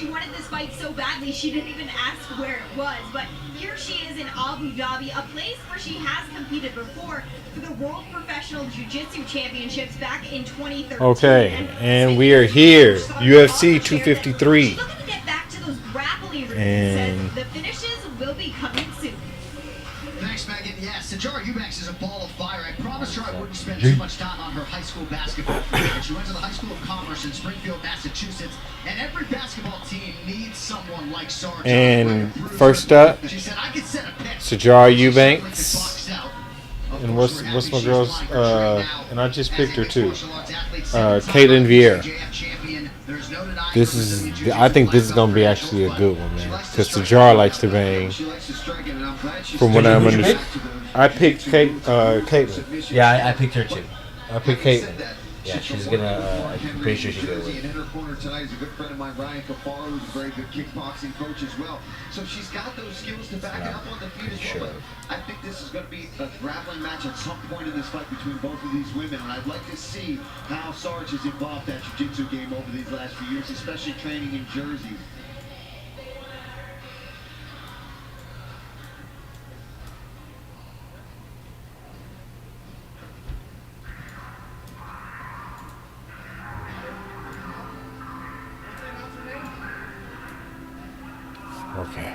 she wanted this fight so badly she didn't even ask where it was. But here she is in Abu Dhabi, a place where she has competed before for the World Professional Jiu-Jitsu Championships back in 2013. Okay, and we are here, UFC 253. She's looking to get back to those grappling roots. And Says the finishes will be coming soon. Thanks, Megan. Yes, Sajara Eubanks is a ball of fire. I promised her I wouldn't spend too much time on her high school basketball career. She went to the High School of Commerce in Springfield, Massachusetts, and every basketball team needs someone like Sarge. And first up, she said, I could set a pick. Sajara Eubanks. And what's my girl's? And I just picked her too. Caitlin Vieira. This is, I think this is gonna be actually a good one, man. Because Sajara likes to bang. From what I'm understanding, I picked Caitlin. Yeah, I picked her too. I picked Caitlin. Yeah, she's gonna. I'm pretty sure she's gonna win. In her corner tonight is a good friend of mine, Ryan Cafaro, who's a very good kickboxing coach as well. So she's got those skills to back it up on the feet as well. But I think this is going to be a grappling match at some point in this fight between both of these women, and I'd like to see how Sarge has evolved that jiu-jitsu game over these last few years, especially training in Jersey. Okay.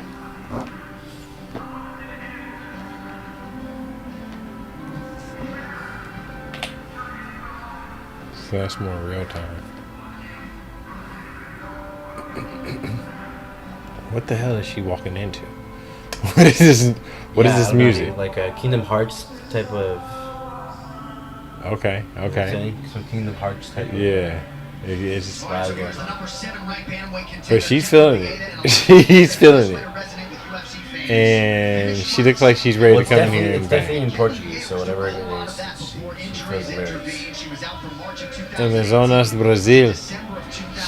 So that's more real time. What the hell is she walking into? What is this? What is this music? Like a Kingdom Hearts type of. Okay. Some Kingdom Hearts type. Yeah. It's, But she's feeling it. She's feeling it. And she looks like she's ready to come in here and It's definitely bang. in Portuguese, so whatever it is, she feels the lyrics. Amazonas, Brazil.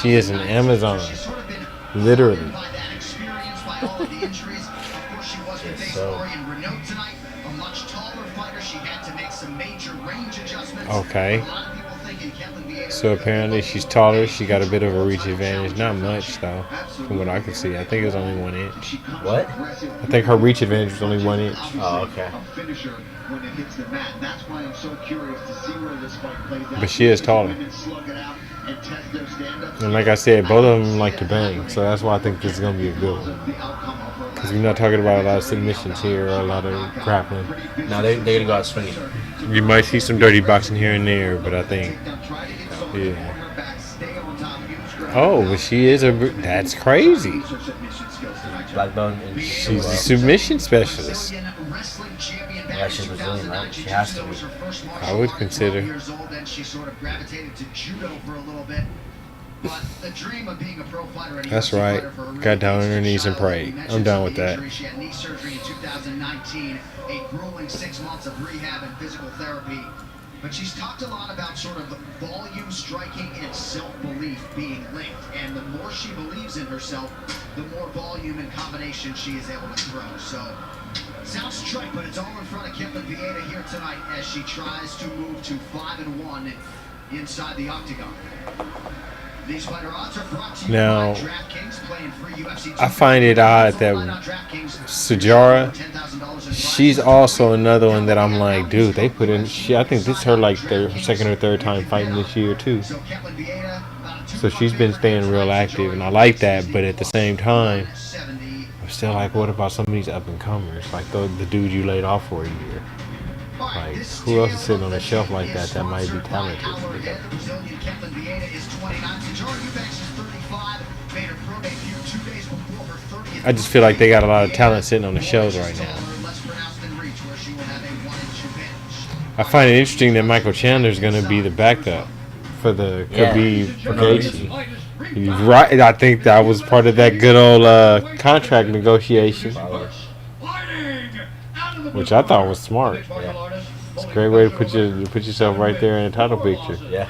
She is an Amazon. Literally. Okay. So apparently she's taller. She got a bit of a reach advantage. Not much though, from what I can see. I think it was only 1 inch. What? I think her reach advantage was only 1 inch. Oh, okay. But she is taller. And like I said, both of them like to bang. So that's why I think this is going to be a good one. Because we're not talking about a lot of submissions here or a lot of grappling. No, they're going to go out swinging. You might see some dirty boxing here and there, but I think, yeah. Oh, but she is a. That's crazy. Black belt and She's a submission specialist. Yeah, she's Brazilian, right? She has to be. I would consider. That's right. Got down on her knees and prayed. I'm done with that. She had knee surgery in 2019, a grueling 6 months of rehab and physical therapy. But she's talked a lot about sort of volume striking and self-belief being linked. And the more she believes in herself, the more volume and combination she is able to throw. So, sounds trite, but it's all in front of Caitlin Vieira here tonight as she tries to move to 5-1 inside the octagon. These fighter odds are brought to you Now, by DraftKings, playing free UFC. I find it odd that Sajara, she's also another one that I'm like, dude, they put in. I think this is her like their second or third time fighting this year too. So she's been staying real active, and I like that. But at the same time, I'm still like, what about some of these up and comers, like the dude you laid off for a year? Like, who else is sitting on the shelf like that that might be talented? I just feel like they got a lot of talent sitting on the shelves right now. I find it interesting that Michael Chandler's going to be the backup for the Khabib Gaethje. He's right. I think that was part of that good old contract negotiation, which I thought was smart. Yeah. It's a great way to put yourself right there in the title picture. Yeah.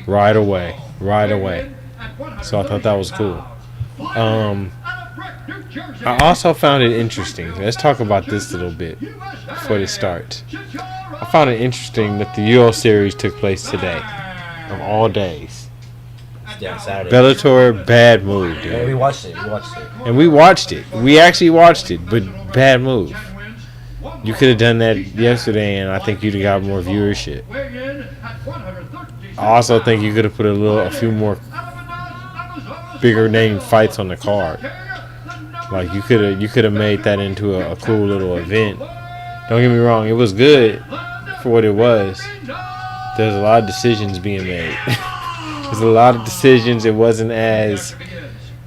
Right away. So I thought that was cool. I also found it interesting. Let's talk about this a little bit before it starts. I found it interesting that the UO series took place today, of all days. Yeah, Saturday. Bellator, bad move, Yeah, dude. we watched it. We watched it. And we watched it. We actually watched it, but bad move. You could have done that yesterday, and I think you'd have got more viewership. I also think you could have put a few more bigger name fights on the card. Like you could have made that into a cool little event. Don't get me wrong, it was good for what it was. There's a lot of decisions being made. There's a lot of decisions. It wasn't as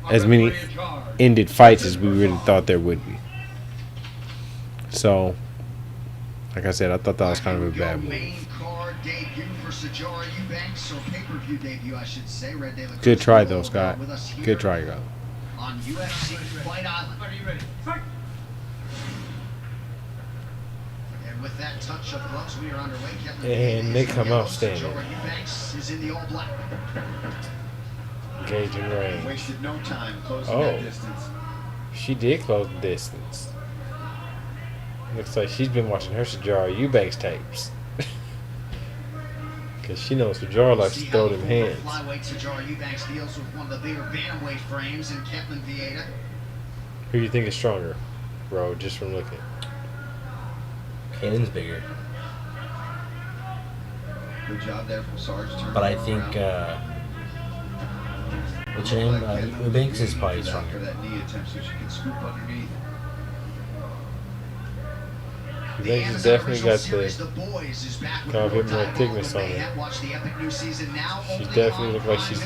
many ended fights as we really thought there would be. So, like I said, I thought that was kind of a bad move. Good try, though, Scott. Good try, though. On UFC Fight Island. Are you ready? Fight. And with that touch of gloves, we are underway. And they come out standing. Eubanks is in the all black. Engaging range. Wasted no time closing that distance. She did close the distance. Looks like she's been watching her Sajara Eubanks tapes. Because she knows Sajara likes to throw them hands. Flyweight Sajara Eubanks deals with one of the bigger bantamweight frames in Ketlin Vieira. Who do you think is stronger, bro, just from looking? Kaylin's bigger. Good job there from Sarge. But I think, what's her name? Eubanks is probably stronger. That knee attempt so she can scoop underneath. Eubanks has definitely got a bit more thickness on her. She definitely looks like she's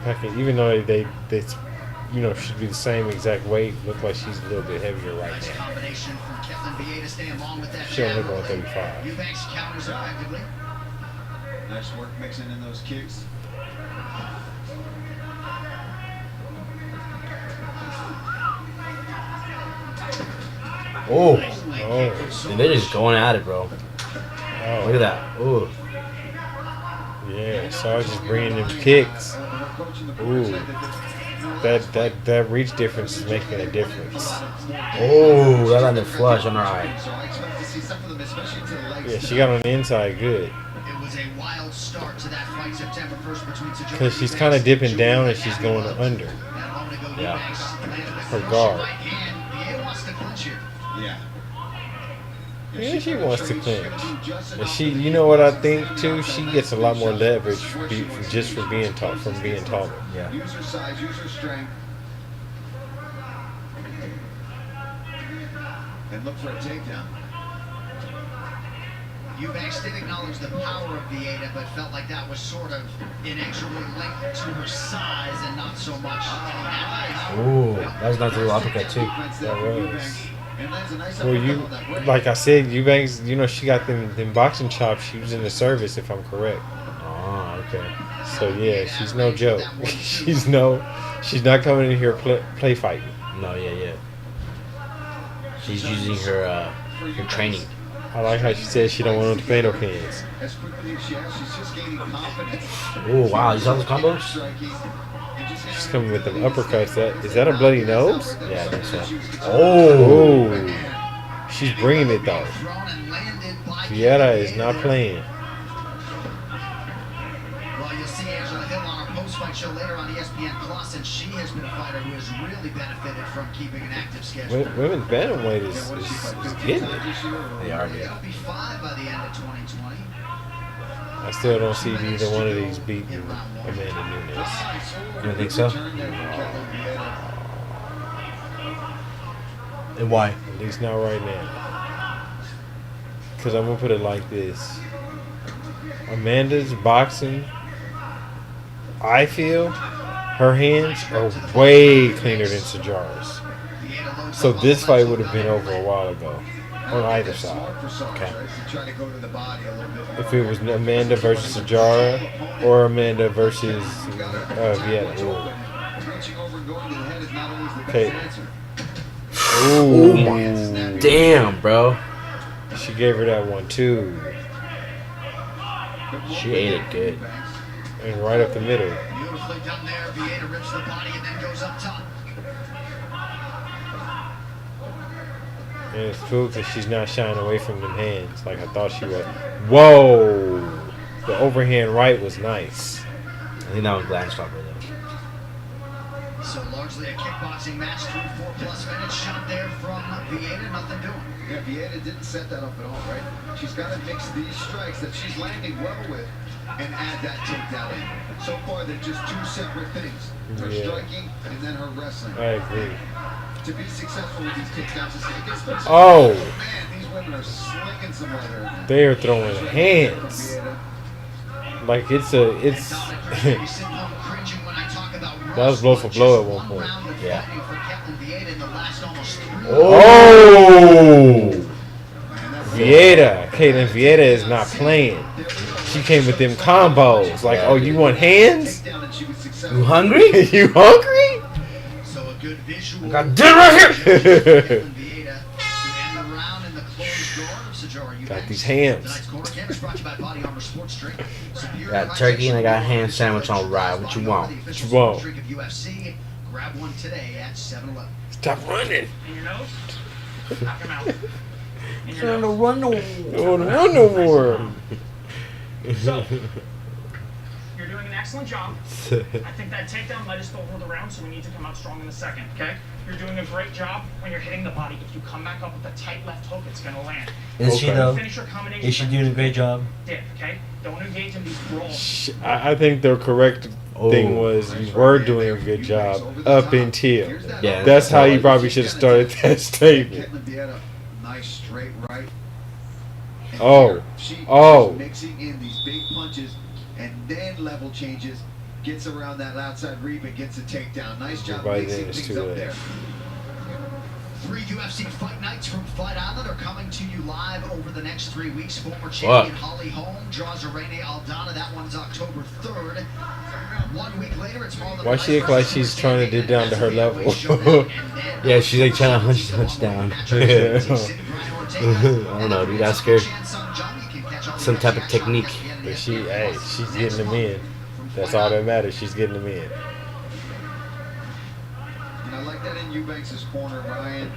packing, even though they should be the same exact weight. Look like she's a little bit heavier right now. She don't look like 35. Eubanks counters effectively. Nice work mixing in those kicks. Oh, Oh, they're just going at it, bro. Look oh, at that. Oh, yeah. Sarge is bringing them kicks. Ooh, that reach difference is making a difference. oh, that landed flush on her eye. So I expect to see some of them, especially to the legs. Yeah, she got on the inside good. It was a wild start to that fight September 1st between Sajara Because she's kind of dipping down and she's going under Yeah. her guard. Yeah. Yeah, she wants to clinch. And she, you know what I think too? She gets a lot more leverage just for being tall, from being taller. Yeah. Use her size, use her strength. And look for a takedown. Eubanks did acknowledge the power of Vieira, but felt like that was sort of inexorably linked to her size and not so much. Ooh, that was a nice little uppercut too. That was. Well, you, like I said, Eubanks, she got them boxing chops. She was in the service, if I'm correct. Oh, okay. So yeah, she's no joke. she's not coming in here play fighting. No, yeah. She's using her training. I like how she said she don't want no tomato cans. As quickly as she has, she's just gaining confidence. Oh, wow. You saw those combos? She's coming with them uppercuts. Is that a bloody nose? Yeah, I think so. Oh, she's bringing it though. Vieira is not playing. Well, you'll see Angela Hill on our post-fight show later on ESPN Plus, and she has been a fighter who has really benefited from keeping an active schedule. Women's bantamweight is getting it. They are, It'll be 5 by the end of 2020. I still don't see either one of these beating Amanda Nunes. You don't think so? And why? At least not right now. Because I'm going to put it like this. Amanda's boxing, I feel, her hands are way cleaner than Sajara's. So this fight would have been over a while ago. On either side. Okay. If it was Amanda versus Sajara or Amanda versus Vieira. Okay. Oh my. Damn, bro. She gave her that one too. She ate it good. And right up the middle. Beautifully done there. Vieira rips the body and then goes up top. And it's cool because she's not shying away from them hands like I thought she was. Whoa! The overhand right was nice. I think that was glanced off her though. So largely a kickboxing match through 4+ minutes. Shot there from Vieira, nothing doing. Yeah, Vieira didn't set that up at all, right? She's got to mix these strikes that she's landing well with and add that takedown in. So far, they're just two separate things. Her striking and then her wrestling. I agree. To be successful with these takedowns, especially Oh. man, these women are slinging some leather. They are throwing hands. Like it's And Dominic Cruz sitting home cringing when I talk about That was blow for Rush, blow just at one point. round of Yeah. fighting for Ketlin Vieira in the last almost 3 Oh! Vieira. Caitlin Vieira is not playing. She came with them combos. Like, oh, you want hands? You hungry? You hungry? So a good visual. Got dinner right here. Ketlin Vieira to end the round in the closed door of Sajara Eubanks. Got these hams. Tonight's corner cam is brought to you by Body Armor Sports Drink. Superior Got turkey and I got a ham sandwich on rye. What you want? What you want? Drink of UFC. Grab one today at 7-Eleven. Stop running. In your nose. Knock him out. In your Trying to nose. run no. Don't run no more. So, you're doing an excellent job. I think that takedown led us over the round, so we need to come out strong in the second, okay? You're doing a great job when you're hitting the body. If you come back up with a tight left hook, it's going to land. Is she Okay. though? Finish your combination. Is she doing a great job? Dip, okay? Don't engage in these brawls. I think the correct thing was you were doing a good job up until. Yeah, That's how you probably should have started that statement. Ketlin Vieira, nice straight right. And Oh. here, she Oh. is mixing in these big punches and then level changes, gets around that outside reap and gets a takedown. Nice job By then mixing it's things too up late. there. 3 UFC fight nights from Fight Island are coming to you live over the next 3 weeks. Former champion Holly Holm draws Irene Aldana. That one's October 3rd. 1 week later, it's Marlon. Why she act like she's trying to get down to her level? Yeah, she's like trying to hunch down. Yeah. I don't know, dude. That's scared. Some type of technique. But she's getting them in. That's all that matters. She's getting them in. And I like that in Eubanks' corner, Ryan.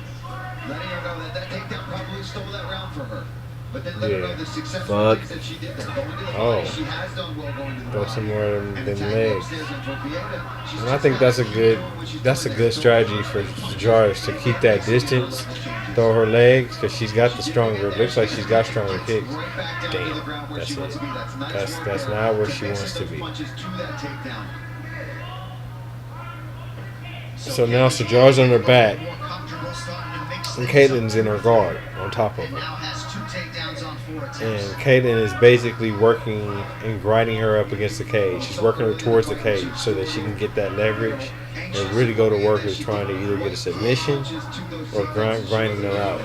Letting her know that takedown probably stole that round from her. But then let her know the successful Fuck. things that she did there. Going to the Oh. body, she has done well going to the Throw body. some more of And them attacking legs. upstairs, and for Vieira, she's And I just think got that's a to keep good doing what she's that's a doing good there. strategy for Jars to keep that distance, throw her legs because she's got the stronger. It looks like she's got stronger kicks. Right back down to the Damn, ground where that's she wants it. to be. That's nice That's work that's there. not where she Mixing wants to those be. punches to that takedown. So now Sajar's on her back, and Caitlin's in her guard on top of And her. now has 2 takedowns on 4 attempts. And Caitlin is basically working and grinding her up against the cage. She's working her towards the cage so that she can get that leverage and really go to work with trying to either get a submission or grinding her out.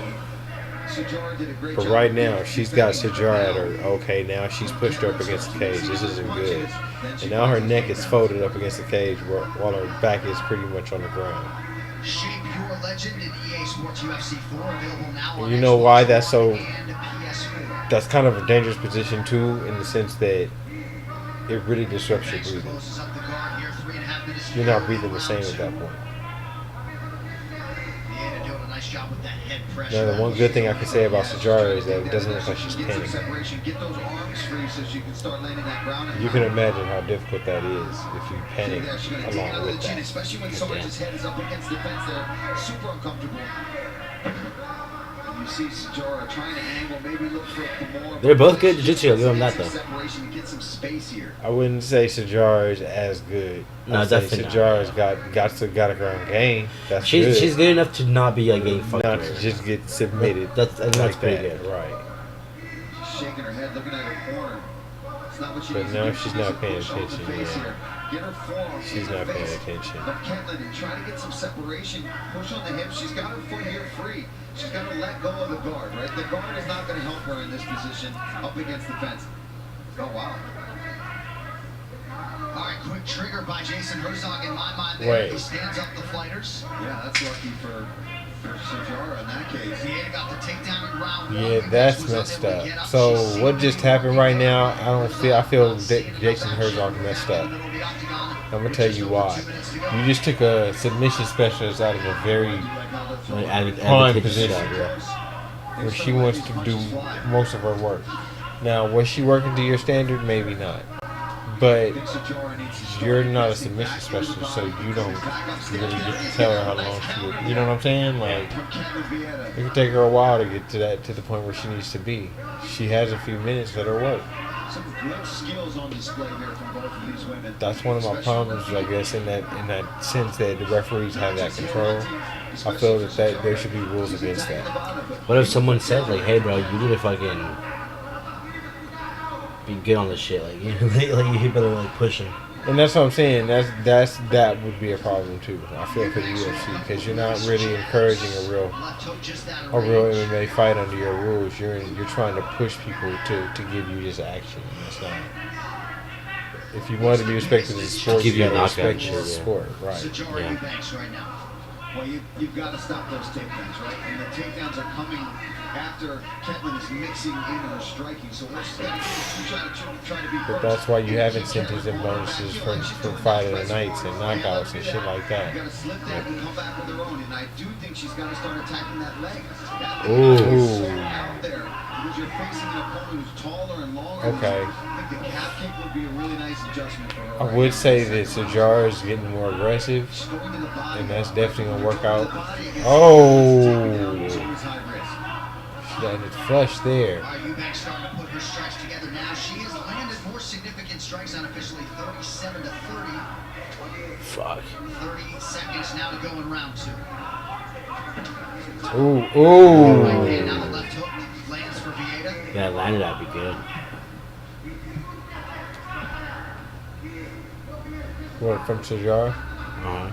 But right now, she's got Sajar at her. Okay, now she's pushed her up against the cage. This isn't good. And now her neck is folded up against the cage while her back is pretty much on the ground. Shape Your Legend in EA Sports UFC 4 available now on You know why Xbox that's so- One and PS4. That's kind of a dangerous position too, in the sense that it really disrupts your breathing. Closes up the guard here, 3.5 minutes to You're go not in breathing the same round at that two. point. Vieira doing a nice job with that head pressure. Now, the one good thing I can say about Sajara is that it doesn't look like she's Get some panicking. separation, get those arms free so she can start landing that ground and You can pound. imagine how difficult that is if you panic Yeah, she's gonna take it along under the with chin, that. especially when Sarge's head is up against the fence there. Super uncomfortable. You see Sajara trying to angle, maybe look for more. They're both good jiu-jitsu, I'll give them that, though. Separation to get some space here. I wouldn't say Sajara is as good. No, I'd say definitely not. Sajara's got a ground game. That's good. She's good enough to not be like getting fucked. Not with. to just get submitted. I think that's like pretty that. good. Right. She's shaking her head, looking at her corner. It's not what she But needs now to do. she's She not needs to paying push off the attention, face yeah. here. Get her forearm She's in the not paying face attention. of Ketlin and try to get some separation. Push on the hips. She's got her foot here free. She's got to let go of the guard, right? The guard is not going to help her in this position up against the fence. Oh, wow. All right, quick trigger by Jason Herzog in my mind there. Wait. He stands up the fighters. Yeah, that's lucky for Sajara in that case. Vieira got the takedown in round 1. Yeah, that's Was messed unable to up. get up. So She's what just happened right now? I feel that Jason Herzog messed up. in the middle of the octagon. I'm gonna tell you why. You just took a submission specialist out of a very prime position where she wants to do most of her work. Now, was she working to your standard? Maybe not. but think Sajara needs to start you're not a investing submission back specialist, into so the you don't back up really stage. get to tell her how long she would. You know what I'm saying? Like, From Kevin Vieta. it could take her a while to get to the point where she needs to be. She has a few minutes. Let her work. Some great skills on display here from both of these women. That's one of my problems, I guess, in that sense that the referees have that control. I feel that there should be rules against that. What if someone said like, "Hey, bro, you need to fucking be good on this shit. Like, like you better like push him." And that's what I'm saying. That would be a problem too. I feel for the UFC because you're not really encouraging a real MMA fight under your rules. You're trying to push people to give you this action. That's not. If you want to be respected as a sport, give you you a gotta knockout respect it as a shit, sport, right? Sajara Yeah. Eubanks right now. Well, you've got to stop those takedowns, right? And the takedowns are coming after Ketlin is mixing in her striking. So what she's got to do is try to be But first. that's why you have incentives and bonuses for fight of the nights and knockouts and shit like that. You got to slip that and come back with her own. And I do think she's got to start attacking that leg. That Ooh. leg is so out there because you're facing an opponent who's taller and longer. Okay. I think the calf kick would be a really nice adjustment for her. I would say that Sajara is getting more aggressive, She's going to the body. and that's definitely gonna work out. Oh, It's always high risk. she got it flush there. Eubanks starting to put her strikes together now. She has landed more significant strikes unofficially, 37 to 30. Fuck. 30 seconds now to go in round two. Ooh, Right ooh. hand, now the left hook lands for Vieta. Yeah, landed. That'd be good. What, from Sajara? Uh-huh.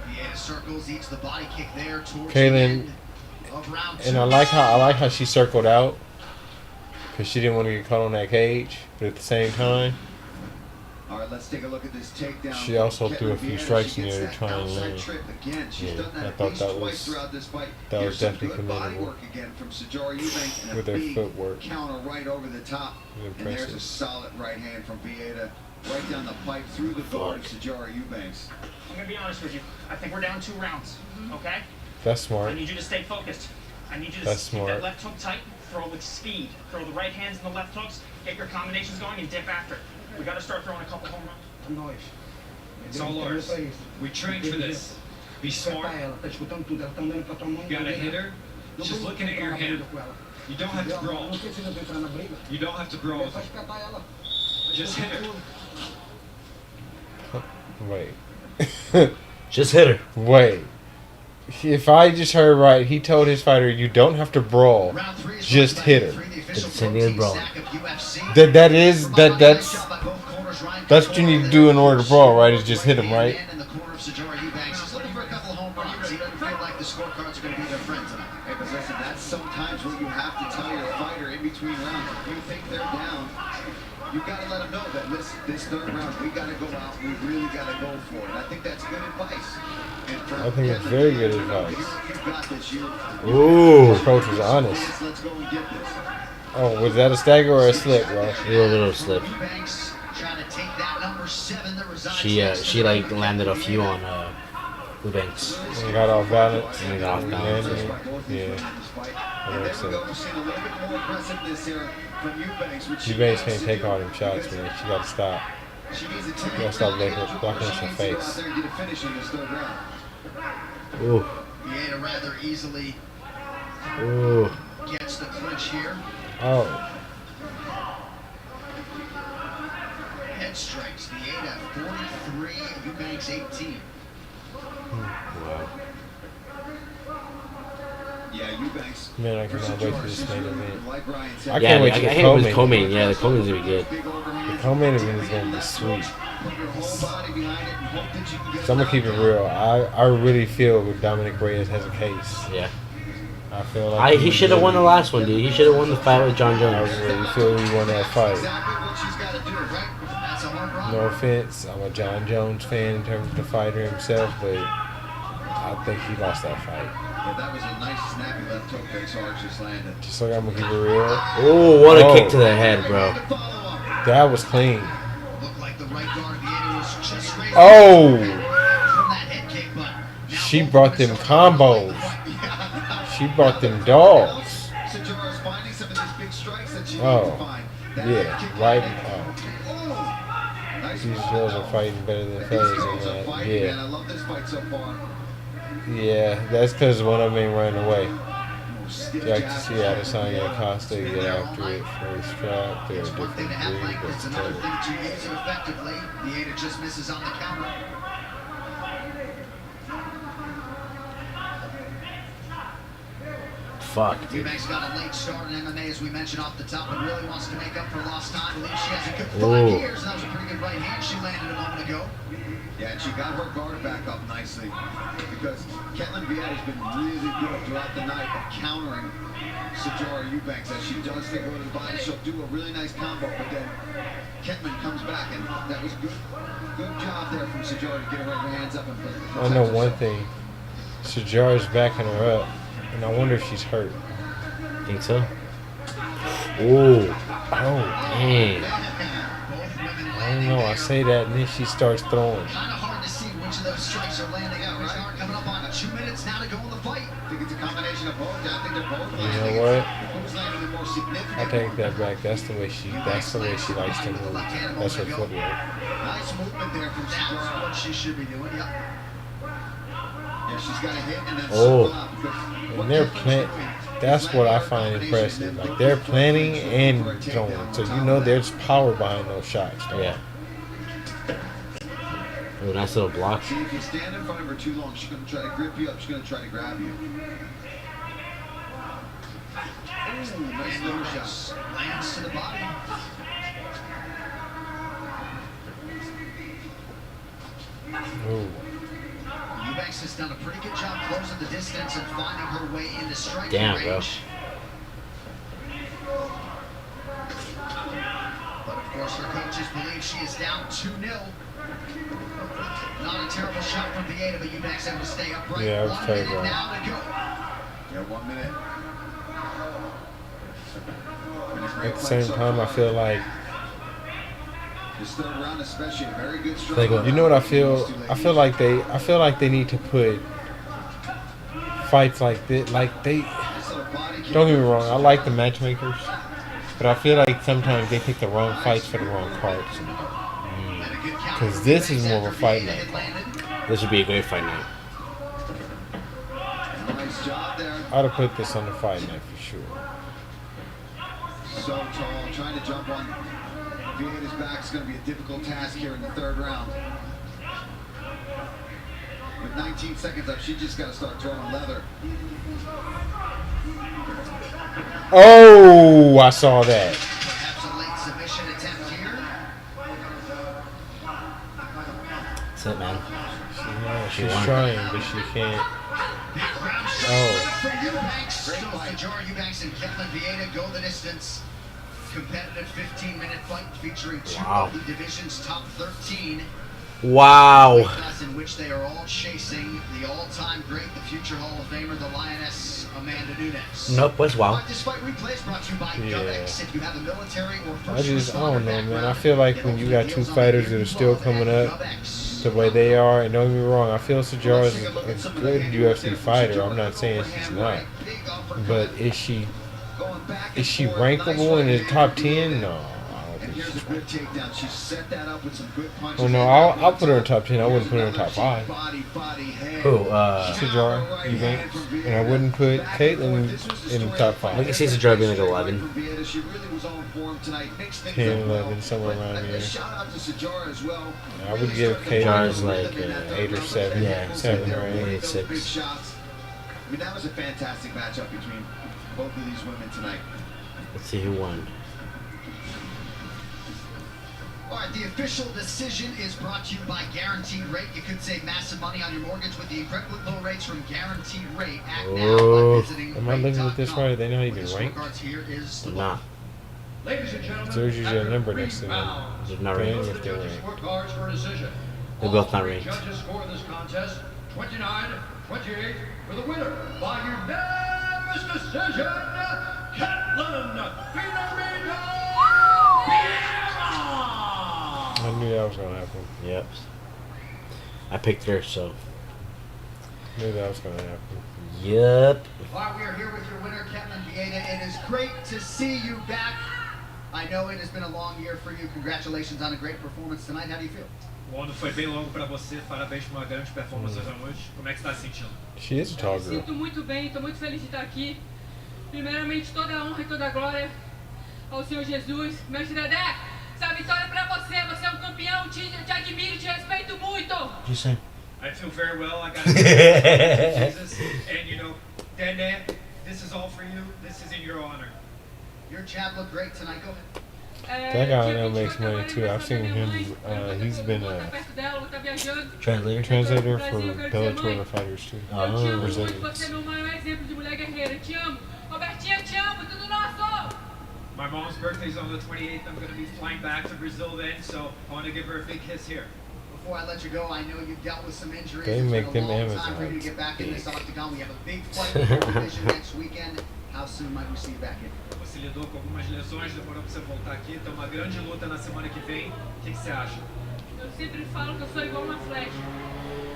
Vieta circles, eats the body kick there towards Kaylin, the end of round two. And I like how she circled out because she didn't want to get caught on that cage, but at the same time, All right, let's take a look at this takedown. She also threw a few Ketlin strikes Vieta, in she there gets to try that and outside land. trip again. She's Yeah, done that I at thought least that twice was- throughout this fight. that Here's was some definitely good body commendable. work again from Sajara Eubanks and With a her big footwork. counter right over the top. And there's a Impressive. solid right hand from Vieta right down the pipe through the guard of Sajara Eubanks. I'm gonna be honest with you. I think we're down 2 rounds. Okay? That's I smart. need you to stay focused. I need you to That's keep smart. that left hook tight, throw with speed, throw the right hands and the left hooks, get your combinations going, and dip after. We got to start throwing a couple home runs. It's all ours. We trained for this. Be smart. You got a hitter? She's looking at your hand. You don't have to brawl. You don't have to brawl with her. Just hit her. Wait. Just hit her. Wait. If I just heard right, he told his fighter, "You don't have to brawl. Round three is Just run hit by her." three, the official It's Indian protein brawl. stack of UFC. That's what you need to do in order to brawl, right? Is just hit him, right? In the corner of Sajara Eubanks. He's looking for a couple of home runs. He doesn't feel like the scorecards are going to be their friend tonight. Hey, but listen, that's sometimes what you have to tell your fighter in between rounds. If you think they're down, you've got to let them know that this third round, we got to go out. We really got to go for it. And I think that's good advice. And for I think it's Ketlin very Vieta, good you know, advice. You've got this. Ooh. Her coach was honest. Let's go and get this. Oh, was that a stagger or a slip, bro? A little slip. Eubanks trying to take that number 7 that resides She next to she the like ring. landed a few on Eubanks. And got off balance. And got off balance. Yeah. And That there makes we go. sense. We're seeing a little bit more aggressiveness here from Eubanks. Which Eubanks can't take all them shots, man. She got to stop. She needs a You gotta stop letting her blocking us in the She needs to go face. out there and get a finish in this third round. Ooh. Vieta rather easily Ooh. gets the clinch here. Oh. Head strikes. Vieta 43, Eubanks 18. Wow. Yeah, Eubanks. Man, I cannot wait for this main event. Like Ryan I said, can't wait I to hate the it with co-main. co-main. Yeah, the co-main's gonna be good. big overhand. The co-main event is gonna be sweet. Put your whole body behind it and hope that you can get So I'm gonna keep it real. I really feel that Dominic Reyes has a case. Yeah. I feel like He should have won the last one, dude. He should have won the fight with John I Jones. really feel he won that fight. exactly what she's got to do, right? That's a home run. No offense, I'm a John Jones fan in terms of the fighter himself, but I think he lost that fight. Yeah, that was a nice snappy left hook that Sarge just landed. Just like I'm gonna keep it real. Oh, what a Oh. kick to the head, bro. Follow-up. That was clean. Looked like the right guard Vieta was just raised Oh! from that head kick, but now she brought them combos. She brought them dogs. Sajara's finding some of these big strikes that she needs Oh, to find. That yeah, kick right. out. Oh, Nice these one, girls are though. fighting better than These fellas girls in are that. fighting, man. I Yeah, love this fight so far. yeah. That's because one of them ain't running away. Stiff You like to jab. see Adesanya and Costa get after it for a strap. They're a It's one different thing to have breed, length, but it's another still. thing to use it effectively. Vieta just misses on the counter. Fuck, dude. Eubanks got a late start in MMA, as we mentioned off the top, and really wants to make up for lost time. Believes she has a good 5 Ooh. years, and that was a pretty good right hand she landed a moment ago. Yeah, and she got her guard back up nicely because Ketlin Vieta's been really good throughout the night of countering Sajara Eubanks. As she does to go to the body, she'll do a really nice combo, but then Ketlin comes back, and that was good. Good job there from Sajara to get her hands up and I know one thing. Sajara's backing her up, and I wonder if she's hurt. Think so? Ooh. Oh, Dang. Both women I don't landing know. I there. say that, and then she starts throwing. Kind of hard to see which of those strikes are landing out. Yeah, right. Richard coming up on 2 minutes now to go in the fight. I think it's a combination of both. Yeah, I think they're both You landing. know what? Who's landing the more significant? I take that back. That's the way she likes to move. That's her footwork. Nice movement there from That's Sajara. what she should be doing. Yep. Yeah, she's got a hit and then Oh. stop because what And they're Ketlin's plan. doing That's is what I letting her find combination impressive. and then Like they're looking for planning for a and takedown throwing, on so top you of know that. there's power behind those shots. Though. Yeah. Ooh, nice little block. See, if you stand in front of her too long, she's going to try to grip you up. She's going to try to grab you. Ooh, nice And little Eubanks shot. lands to the body. Ooh. Eubanks has done a pretty good job closing the distance and finding her way into striking Damn, bro. range. But of course, her coaches believe she is down 2-0. Not a terrible shot from Vieta, but Eubanks able to stay upright. Yeah, I was 1 tight, minute bro. now to go. Yeah, 1 minute. Been a great At the fight same so time, I far. feel like This third round, especially, a very good strike. Like what? you know what I feel. I feel like they need to put fights like this. Like they. Nice little body kick. Don't get me wrong. I like the matchmakers, but I feel like sometimes they pick the wrong fights for the wrong cards. And a good counter 'Cause from this is Eubanks more of a after fight Vieta night. had landed. This would be a great fight night. Nice job there. I'd have put this on the fight night for sure. So tall, trying to jump on Vieta's back is going to be a difficult task here in the third round. With 19 seconds up, she just got to start throwing leather. Oh, I saw that. Perhaps a late submission attempt here. That's it, man. She's won. trying, but she can't. Big ground shot Oh. from Eubanks. Great So fight. Sajara Eubanks and Ketlin Vieta go the distance. Competitive 15-minute fight featuring two Wow. of the division's top 13. Wow. Weight class in which they are all chasing the all-time great, the future Hall of Famer, the Lioness Amanda Nunes. Nope, was wow. But this fight replay is brought to you by Yeah. GovX. If you have a military or I first just, I responder don't know, man. I background, feel like get when all you the got two deals on fighters the that are interview still blog coming at up GovX. the way they are, and don't get me wrong, I feel Sajara is a good UFC fighter. I'm not saying she's not, but is she rankable in the top 10? No, I don't And think here's she's a good takedown. She set that up with some good punches. Oh no, I'll put her in top 10. I wouldn't put her in top 5. Who? Sajara, Eubanks, and I wouldn't put Caitlyn in the top 5. I can see Sajara being like 11. 10, 11, somewhere around here. Shout out to Sajara as well. I would give Sajara's Caitlyn like 8 or 7. Yeah, 7 or 8. Big 6. shots. I mean, that was a fantastic matchup between both of these women tonight. Let's see who won. All right, the official decision is brought to you by Guaranteed Rate. You could save massive money on your mortgage with the incredibly low rates from Guaranteed Rate. Act now Oh. by visiting Am I looking at this rate.com. right? Are they not even With the ranked? scorecards here is the Nah, Ladies and gentlemen, There's usually a after number 3 next to them. rounds, they're not Depending ranked. if they're ranked. scorecards for a decision. They're All both not three ranked. Judges score this contest 29-28 for the winner by unanimous decision, Ketlin Vieta. I knew that was going to happen. Yep. I picked her, so Knew that was gonna happen. Yep. All right, we are here with your winner, Ketlin Vieira. It is great to see you back. I know it has been a long year for you. Congratulations on a great performance tonight. How do you feel? O ano foi bem longo para você. Parabéns por uma grande performance hoje à noite. Como é que você está se sentindo? She is a tall girl. Sinto muito bem, estou muito feliz de estar aqui. Primeiramente, toda a honra e toda a glória ao Senhor Jesus. Mestre Dedé, essa vitória é para você. Você é um campeão, te admiro, te respeito muito. You say? I feel very well. I got Jesus, and you know, Dad, this is all for you. This is in your honor. Your jab looked great tonight. Go ahead. That guy I know makes money too. I've seen him. He's been a translator for Bellator fighters too. Você é meu maior exemplo de mulher guerreira. Te amo. Robertinha, te amo. Tudo nosso. My mom's birthday's on the 28th. I'm going to be flying back to Brazil then, so I want to give her a big kiss here. Before I let you go, I know you've dealt with some injuries. They It's make been a them long time for you to Amazons get back in this big. octagon. We have a big fight in your division next weekend. How soon might we see you back in? Você lidou com algumas lesões, demorou para você voltar aqui. Tem uma grande luta na semana que vem. O que você acha? Eu sempre falo que eu sou igual uma flecha.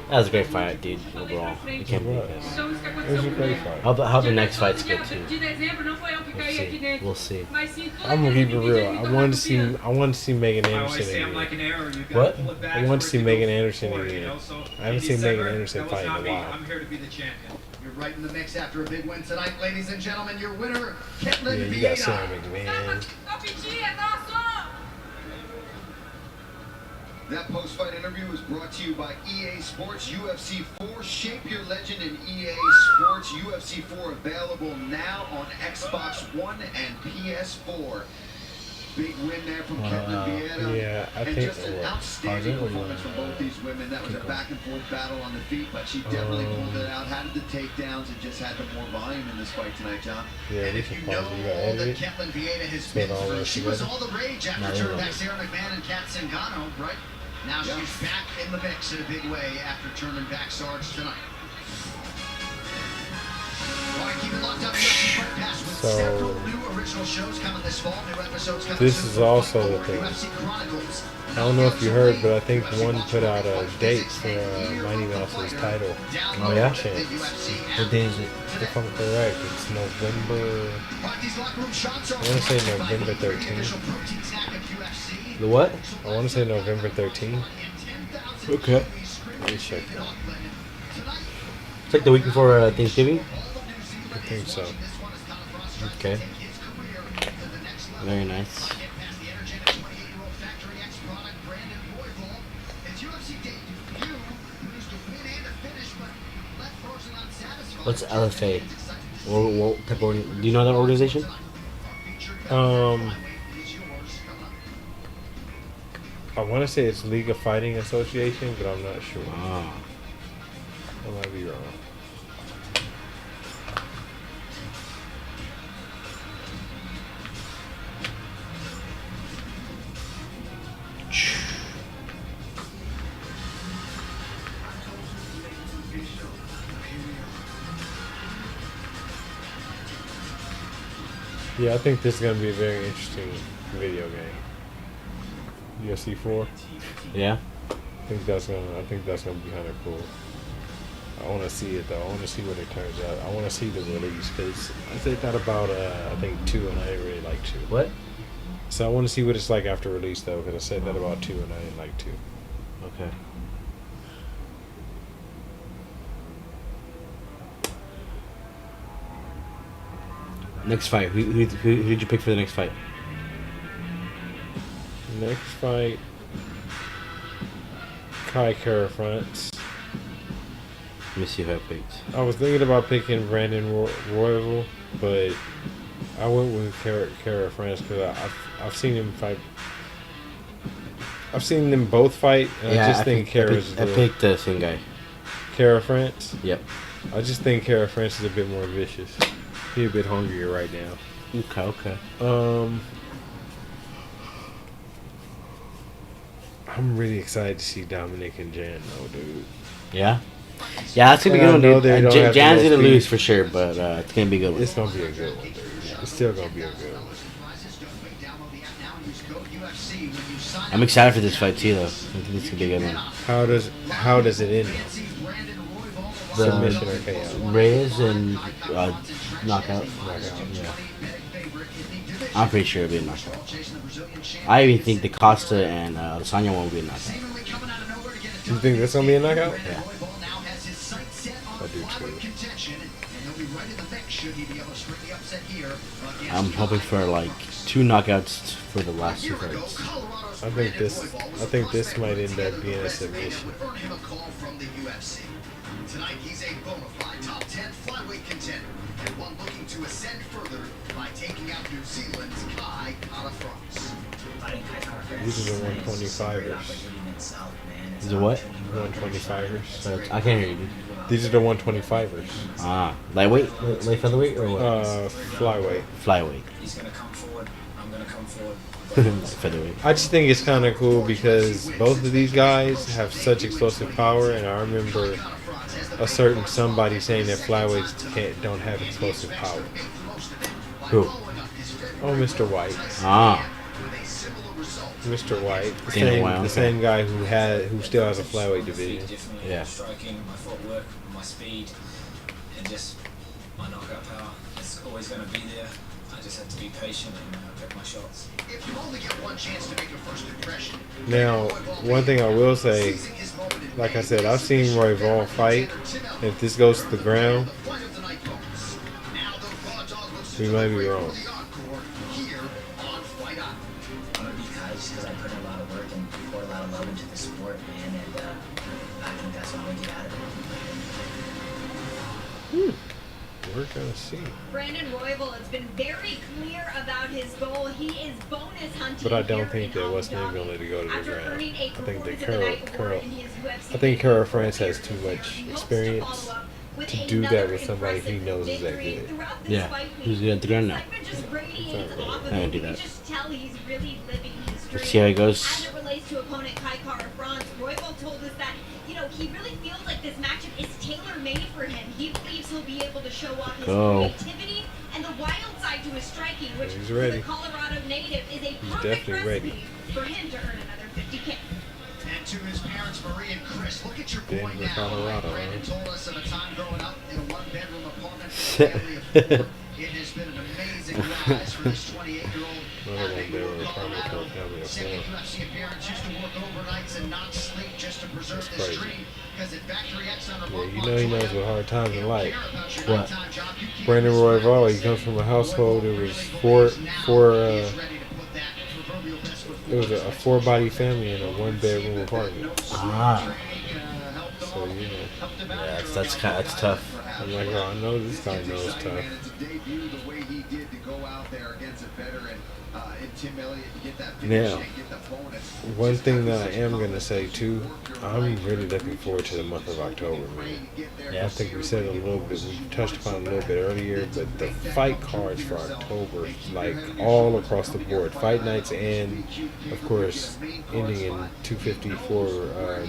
That was a great fight, dude. Overall, you can't beat this. Então isso que It was aconteceu a great comigo. fight. I hope the next fight's good De too. dezembro não foi eu que We'll caí aqui see. dentro. We'll see. Mas sim, tudo I'm gonna keep it aquilo que real. me I tornou wanted to see Megan I always Anderson say I'm like again. an arrow. You What? got to pull it back. I want to see for it Megan go Anderson forward, again. you know? So I haven't in seen Megan December, Anderson that was fight in not a me. while. I'm here to be the champion. You're right in the mix after a big win tonight, ladies and gentlemen. Your winner, Ketlin Yeah, you got Vieira. Sarah McMahon. Não pedi, é nosso! That post-fight interview was brought to you by EA Sports UFC 4. Shape your legend in EA Sports. UFC 4 available now on Xbox One and PS4. Big win there from Ketlin Vieira. yeah, I and think just an it was. outstanding Oh, is it? performance from both these women. That was a back-and-forth battle on the feet, but she definitely pulled it out. Had the takedowns and just had the more volume in this fight tonight, John. Yeah, And we if can you know pause it. You got all that edit. Ketlin Vieira has So it been all through, works she was together? all the rage after No, turning no. back Sarah McMahon and Kat Zingano, right? Now Yeah. she's back in the mix in a big way after turning back Sarge tonight. All right, keep it locked up. UFC Fight Pass with So, several new original shows coming this fall. New episodes coming this soon is from also Fight the Forward, thing. UFC Chronicles. I don't know if you heard, but I think UFC one Watch put out a Party, date physics, for and year Mighty of the Mouse's fighter. title. Download Oh, yeah? the UFC app What day is it? If I'm correct, it's November. All right, these locker room shots are I wanna say brought to you by November the 13th. official protein snack of UFC. The what? I want to say November 13th. Okay. Let me check that. It's like the week before Thanksgiving. I think so. Okay. Very nice. What's LFA? What type of do you know that organization? I want to say it's League of Fighting Association, but I'm not sure. Ah. I might be wrong. Yeah, I think this is gonna be a very interesting video game. UFC 4. Yeah. I think that's gonna be kind of cool. I want to see it though. I want to see what it turns out. I want to see the release because I said that about I think 2 and I didn't really like 2. What? So I want to see what it's like after release though because I said that about 2 and I didn't like 2. Okay. Next fight. Who'd you pick for the next fight? Next fight, Kai Kara France. Let me see who I picked. I was thinking about picking Brandon Royal, but I went with Kara France because I've seen him fight. I've seen them both fight, and I just think Kara's. I picked the same guy. Kara France. Yep. I just think Kara France is a bit more vicious. He's a bit hungrier right now. Okay. I'm really excited to see Dominic and Jan though, dude. Yeah. Yeah, that's gonna be And good I know one, they dude. don't have the Jan's most gonna speed. lose for sure, but it's gonna be a good one. It's gonna be a good one, dude. It's still gonna be a good one. I'm excited for this fight too, though. I think this could be a good one. How does it end? Though? Submission or KO. Reyes and knockout. Yeah. I'm pretty sure it'll be a knockout. I even think the Costa and Lasagna one will be a knockout. You think this gonna be a knockout? Yeah. I do too. I'm hoping for like 2 knockouts for the last 2 fights. I think this might end up being a submission. Tonight he's a bona fide top 10 flyweight contender and one looking to ascend further by taking out New Zealand's Kai Kara-France. These are the 125ers. Is it what? 125ers. I can't hear you, dude. These are the 125ers. Ah, lightweight, light featherweight, or what? Flyweight. Flyweight. He's gonna come forward. I'm gonna come forward. Featherweight. I just think it's kind of cool because both of these guys have such explosive power, and I remember a certain somebody saying that flyweights don't have explosive power. Who? Oh, Mr. White. Ah. Mr. White, Okay. same guy who still has a flyweight division. Yeah. Striking, my footwork, my speed, and just my knockout power. It's always going to be there. I just have to be patient and pick my shots. If you only get one chance to make a first impression. Now, one thing I will say, like I said, I've seen Royval fight. If this goes to the ground, we might be wrong. Because I put in a lot of work and pour a lot of love into the sport, man, and I think that's what I'm going to get out of it. We're gonna see. Brandon Royval has been very clear about his goal. He is bonus hunting. But I don't think that West Indies gonna let it go to the ground. I think that Carol France has too much experience to do that with somebody he knows is that good. Yeah. Who's going to the ground now? I can't do that. Just tell he's really living his dream. Let's see how it goes. As it relates to opponent Kai Kara-France, Royval told us that, he really feels like this matchup is tailor-made for him. He believes he'll be able to show off his creativity and the wild side to his striking, which He's for ready. the Colorado native is a perfect definitely ready. recipe for him to earn another 50K. And to his parents, Marie and Chris, look at your boy Denver, now. Colorado, Brandon huh? told us of a time growing up in a one-bedroom apartment with a family of 4. It has been an amazing rise for this 28-year-old. Another one-bedroom apartment with a family of 4. Second UFC appearance, used to work overnights and not sleep just to preserve That's this crazy. dream. Because at Factory X on Yeah, you know he knows what hard times in life. What? Brandon Royval, he comes from a household. It was it was a 4-body family in a 1-bedroom apartment. Ah. So Yeah, that's tough. I'm like, oh, I know this guy knows tough. The way he did to go out there against a veteran, intimidate, get that finish Now, and get the bonus. one thing that I am gonna say too, I'm really looking forward to the month of October, man. Yeah. I think we said it a little bit, we touched upon it a little bit earlier, but the fight cards for October, like all across the board, fight nights and, of course, ending in 250 for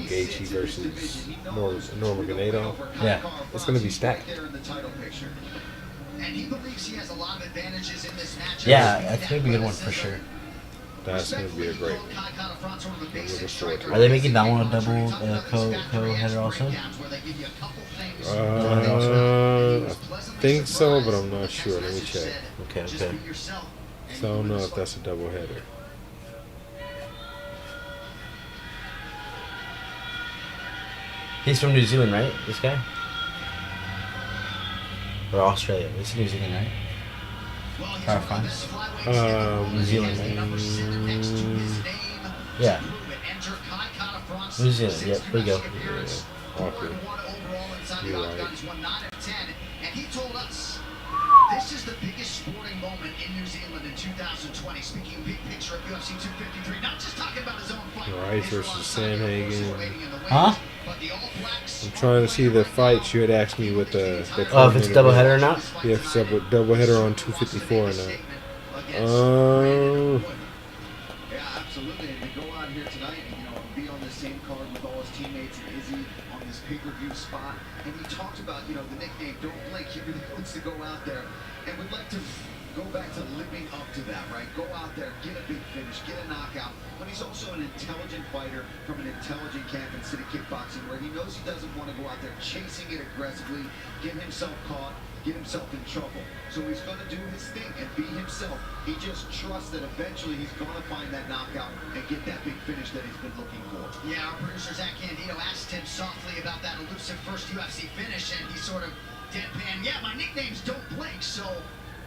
Gaethje versus Nurmagomedov. Yeah. It's gonna be stacked. And he believes he has a lot of advantages in this matchup. Yeah, it's going to be a good one for sure. That's gonna be a great one. I'm looking forward to Are they making that one a double co-header also? I think so, but I'm not sure. Let me check. Okay. So I don't know if that's a double header. He's from New Zealand, right? This guy? Or Australia? It's New Zealand, right? Kara-France? New Zealand. Yeah. New Zealand, yep, there you go. Okay. You're right. And he told us this is the biggest sporting moment in New Zealand in 2020. Speaking big picture of UFC 253, not just talking about his own fight. Rice versus Sandhagen. Huh? I'm trying to see the fights you had asked me with the Oh, if it's a double header or not? Yeah, if it's a double header on 254 or not. Yeah, absolutely. And to go out here tonight and be on the same card with all his teammates and Izzy on this pay-per-view spot. And he talked about, the nickname Don't Blink. He really wants to go out there and would like to go back to living up to that, right? Go out there, get a big finish finish, get a knockout. But he's also an intelligent fighter from an intelligent camp in City Kickboxing, where he knows he doesn't want to go out there chasing it aggressively, get himself caught, get himself in trouble. So he's going to do his thing and be himself. He just trusts that eventually he's going to find that knockout and get that big finish that he's been looking for. Yeah, our producer Zach Candido asked him softly about that elusive first UFC finish, and he sort of deadpan, yeah, my nicknames don't blink, so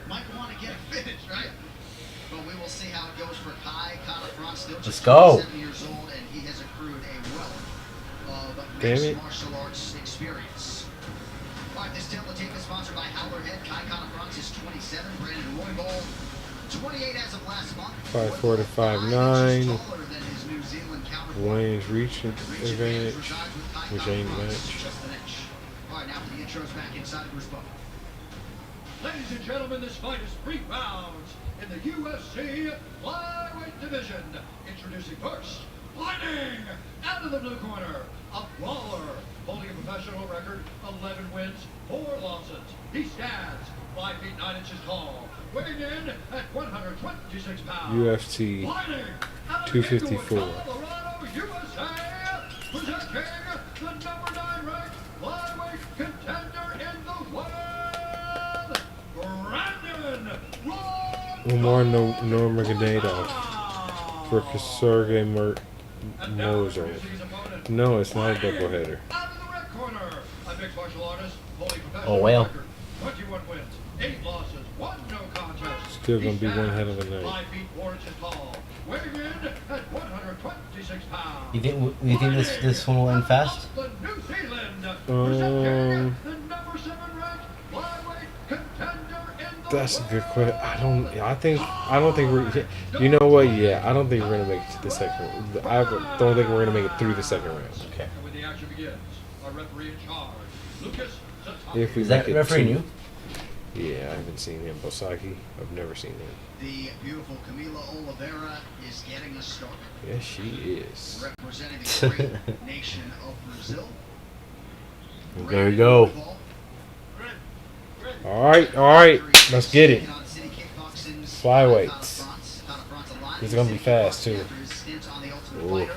might want to get a finish, right? But we will see how it goes for Kai Kara-France, still just 27 years old, and he has accrued a wealth of mixed martial arts experience. All right, this template tape is sponsored by Howlerhead. Kai Kara-France is 27, Brandon Roybal 28 as of last month. 5'4" to 5'9". Wayne's reach advantage, which ain't much. All right, now for the intros back inside Bruce Buffer. Ladies and gentlemen, this fight is 3 rounds in the UFC flyweight division. Introducing first, fighting out of the blue corner, a brawler holding a professional record, 11 wins, 4 losses. He stands 5 feet 9 inches tall, weighing in at 126 pounds. UFC 254. Colorado, USA, presenting the number 9 ranked flyweight contender in the world, Brandon Umar Nurmagomedov for Sergey Moser. No, it's not a doubleheader. Oh, well. 21 wins, 8 losses, 1 no contest. Still gonna be one hell of a night. 5 feet 4 inches tall, weighing in at 126 pounds. You think this one will end fast? The New Zealand, presenting the number 7 ranked flyweight contender in the That's a good question. I don't think we're. You know what? Yeah, I don't think we're gonna make it to the second. I don't think we're gonna make it through the second round. Okay. And when the action begins, our referee in charge, Lucas. If we Is that make it referee to- new? Yeah, I haven't seen him. Bosaki, I've never seen him. The beautiful Camila Oliveira is getting us started. Yes, she is. Representing the great nation of Brazil. There we go. All right, let's get it. Flyweights. This is gonna be fast too. Ooh.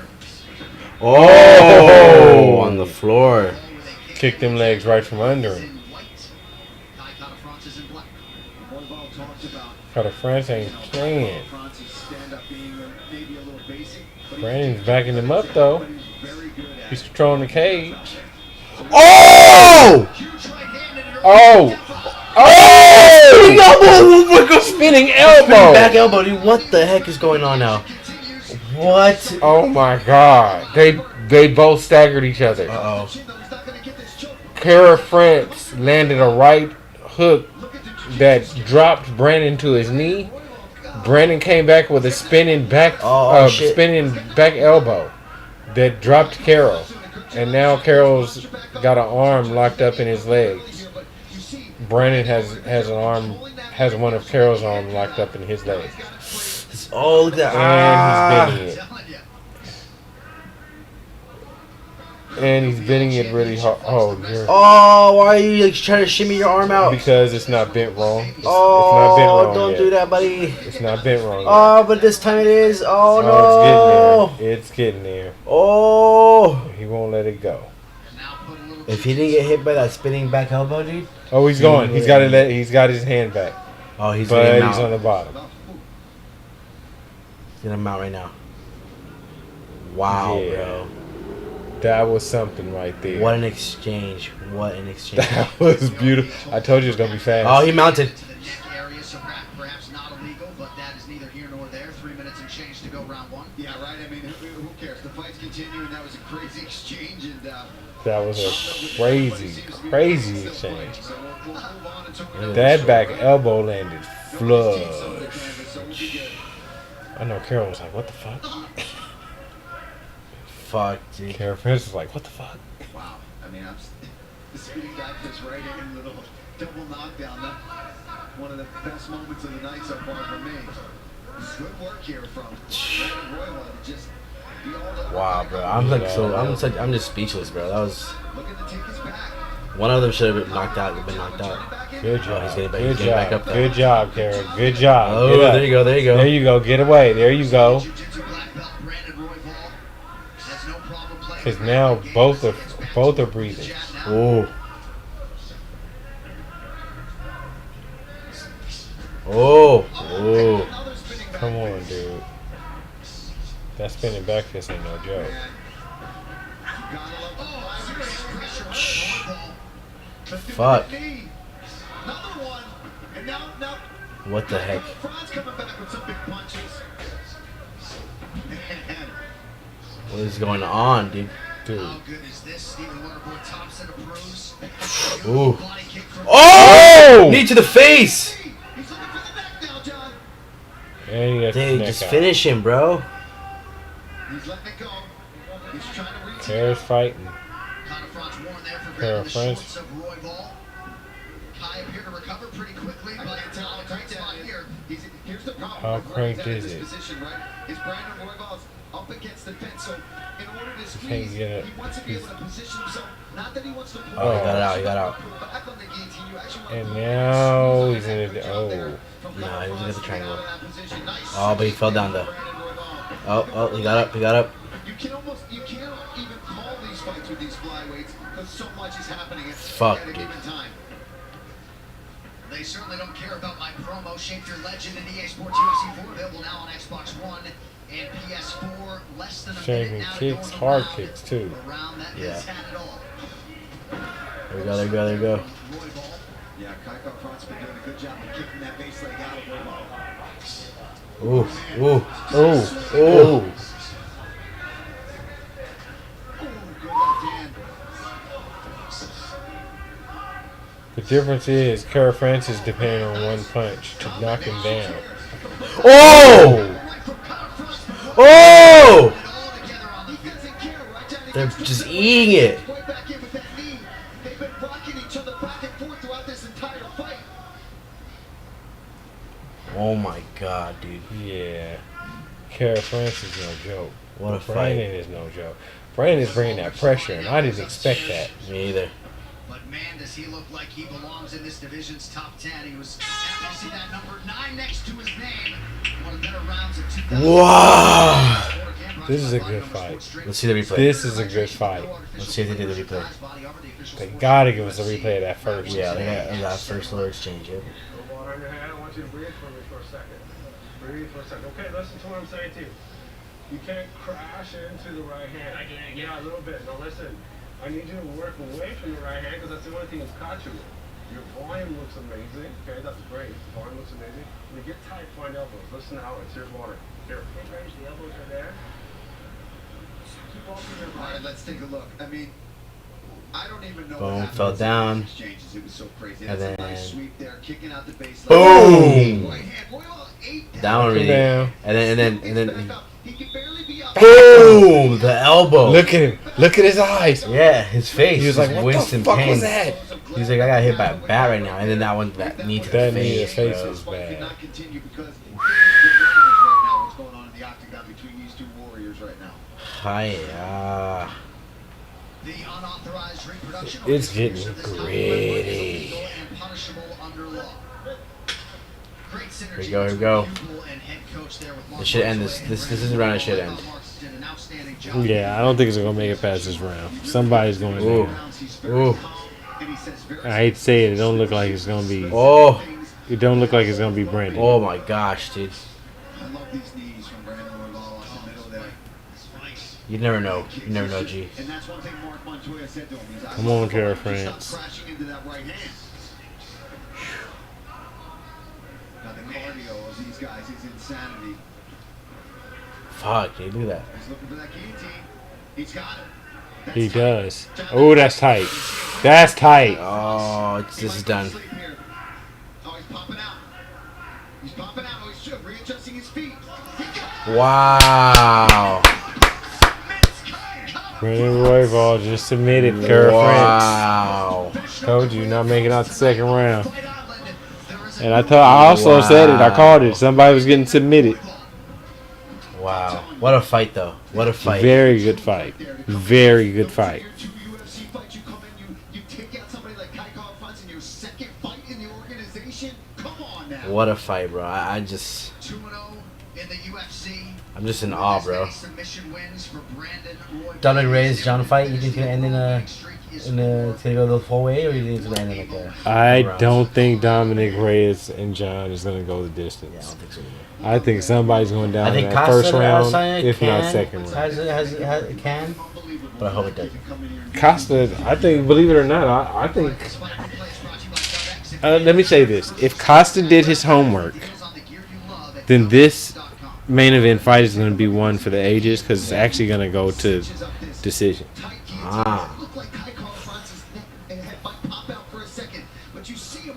Oh, on the floor. Kick them legs right from under him. Kara-France ain't playing. Brandon's backing him up though. He's controlling the cage. Oh! Oh! Oh! Spinning elbow! Back elbow, dude. What the heck is going on now? What? Oh my God! They both staggered each other. Uh-oh. Kara-France landed a right hook that dropped Brandon to his knee. Brandon came back with a spinning back elbow that dropped Carol, and now Carol's got an arm locked up in his legs. Brandon has one of Carol's arms locked up in his legs. Oh, look at that. And he's bending it. And he's bending it really hard. Oh, why are you like, trying to shimmy your arm out? Because it's not bent wrong. It's Oh, not bent wrong don't yet. do that, buddy. It's not bent wrong yet. Oh, but this time it is. Oh, no. Oh, it's getting there. It's getting there. Oh. He won't let it go. If he didn't get hit by that spinning back elbow, dude. Oh, he's going. He's got his hand back. Oh, he's but getting he's on the bottom. Get him out right now. Wow, bro. That was something right there. What an exchange. What an exchange. That was beautiful. I told you it was going to be fast. Oh, he mounted. Perhaps not illegal, but that is neither here nor there. 3 minutes and change to go round 1. Yeah, right. I mean, who cares? The fight's continuing. That was a crazy exchange, and that was a crazy exchange. That back elbow landed flush. I know Carol was like, what the fuck? Fuck, dude. Kara-France was like, what the fuck? Wow. I mean, the spinning dive fist right in, little double knockdown. That one of the best moments of the night so far for me. Good work here from Royal to just be all over. Wow, bro. I'm just speechless, bro. That was. Looking to take his back. One of them should have been knocked out. Good job. He's getting Good back job. up there. Good job, Kara. Good job. Oh, Get up. there you go. There you go. There you go. Get away. There you go. Because now both are breathing. Oh. Oh. Oh. Come on, dude. That spinning back fist ain't no joke. Fuck. What the heck? What is going on, dude? Ooh. Oh! Knee to the face! And he got Dude, the just neck out. finish him, bro. Kara's fighting. Kara France. How cranked is it? Up against the fence, so in order to Can't squeeze, get it. he wants to be able to position himself. Not that he wants to pull Oh, he got it out. He got out. back on the guillotine. You actually want And to now he's in the No, he was in the triangle. Oh, but he fell down though. Oh, he got up. He got up. You can't even call these fights with these flyweights because so much is happening Fuck, at a dude. given time. They certainly don't care about my promo. Shape Your Legend and EA Sports UFC 4 available now on Xbox One and PS4. Less than a Shaving minute now to kicks, go in the hard round. kicks too. A round that Yeah. has had it all. There we go. There we go. There we go. Roy Ball. Yeah, Kaiko Front's been doing a good job of kicking that base leg out of Roy Ball. Ooh. Ooh. Oh, Ooh. Good left hand. The difference is Kara France is depending on one punch to knock him down. Oh! Oh! They're just eating it. Right back in with that knee. They've been rocking each other back and forth throughout this entire fight. Oh my god, dude. Yeah. Kara France is no joke. What a Brandon fight. is no joke. Brandon is bringing that pressure, and I didn't expect that. Me either. But man, does he look like he belongs in this division's top 10. He was happy to see that number 9 next to his name. One of the better rounds of 2000. Wow. This is a good fight. Let's see the replay. This is a good fight. Let's see if they do the replay. They gotta give us a replay of that first. Yeah, they got that first little exchange. Yep. Water in your hand. I want you to breathe for me for a second. Breathe for a second. Okay, listen to what I'm saying to you. You can't crash into the right hand. I can't, Yeah, a little bit. Now listen, I need you to work away from the right hand because that's the only thing that's caught you. Your volume looks amazing. Okay, that's great. Volume looks amazing. When you get tight, find elbows. Listen now. It's here's water. Here. Mid range, the elbows are there. Keep walking your All right, right. let's take a look. I mean, I don't even know Boom, what happened fell in some of down. these exchanges. It was so crazy. And That's a then- nice sweep there, kicking out the base. Boom! Right hand. Royal ate Down already. Down. And then He could barely be up. boom! The elbow. Look at him. Look at his eyes. Yeah, his face. He was just like, what winced the in fuck pain. was that? He's like, I got hit by a bat right now. And then that one, that knee to the That knee to the face. face bro. is Fight bad. cannot continue because it's the right now. What's going on in the octagon between these two warriors right now? Hiya. The unauthorized reproduction It's getting of this gritty. illegal and punishable under law. Great synergy Here we go, here we go. between pupil and head coach there with Mark It should end Montoya this. and This is the round it should end. Marks did an outstanding job. Yeah, I don't think it's gonna make it past this round. Somebody's going Ooh. down. He's very Ooh. calm, and he says very I hate to say it. It don't look like it's gonna be. Oh. It don't look like it's gonna be Brandon. Oh my gosh, dude. I love these knees from Brandon Royval in the middle there. You never know. You never know, G. And that's one thing Mark Montoya said to him. He's Come on, Kara Stop France. crashing into that right hand. Now the cardio of these guys is insanity. Fuck, dude. Look at that. He's looking for that guillotine. He's got it. That's He tight. does. Oh, that's tight. That's tight. Oh, this is done. Sleep here. Oh, he's popping out. He's popping out. Oh, he's readjusting his feet. Wow. Brandon Royval just submitted Kara Wow. France. Told you, not making out the second round. And I also said it. I called it. Somebody was getting submitted. Wow. What a fight, though. What a fight. Very good fight. Very good fight. Your two UFC fights, you come in, you take out somebody What a fight, bro. I just... 2-0 in the UFC. I'm just in awe, bro. Submission wins for Brandon Roy. Dominic Reyes, John fight, you think it's gonna end it's gonna go the full way, or you think it's gonna end in like a... I rounds? don't think Dominic Reyes and John is going to go the distance. Yeah, I don't think so either. I think somebody's going down I in think that Costa first round, if not can, second round. Can, but I hope it doesn't. Costa, I think, believe it or not, I think. Let me say this: if Costa did his homework, then this main event fight is going to be one for the ages because it's actually going to go to decision. Ah.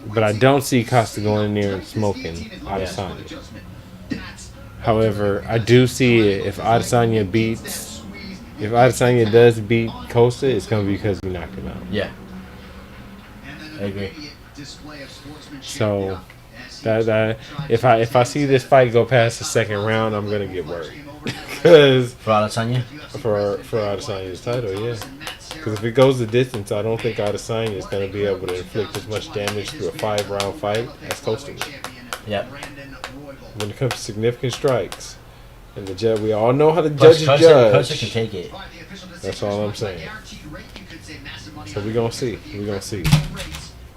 But I don't see Costa going in there and smoking Adesanya. However, I do see it if Adesanya does beat Costa, it's going to be because he knocked him out. Yeah. I agree. So that if I see this fight go past the second round, I'm gonna get worried. Because For Adesanya? for Adesanya's title, yeah. Because if it goes the distance, I don't think Adesanya is gonna be able to inflict as much damage through a 5-round fight as Costa will. Yep. When it comes to significant strikes, and the judge, we all know how the judges Costa judge. can take it. That's all I'm saying. So we're gonna see. We're gonna see.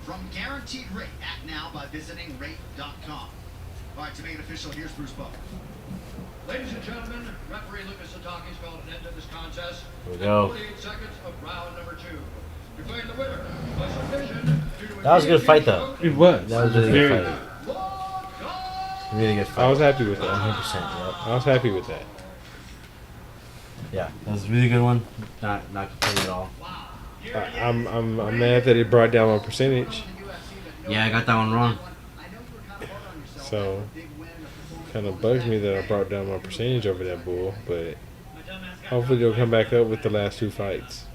From Guaranteed Rate, act now by visiting rate.com. All right, to make it official, here's Bruce Buffer. Ladies and gentlemen, referee Lucas Sataki's called an end to this contest. Here we go. 48 seconds of round number 2. Declaring the winner by submission. That was a good fight, though. It was. That was a really good fight. Really good fight. I was happy with that. 100%. Yep. I was happy with that. Yeah, that was a really good one. Not complete at all. I'm mad that it brought down my percentage. Yeah, I got that one wrong. So kind of bugs me that I brought down my percentage over that bull, but hopefully they'll come back up with the last 2 fights.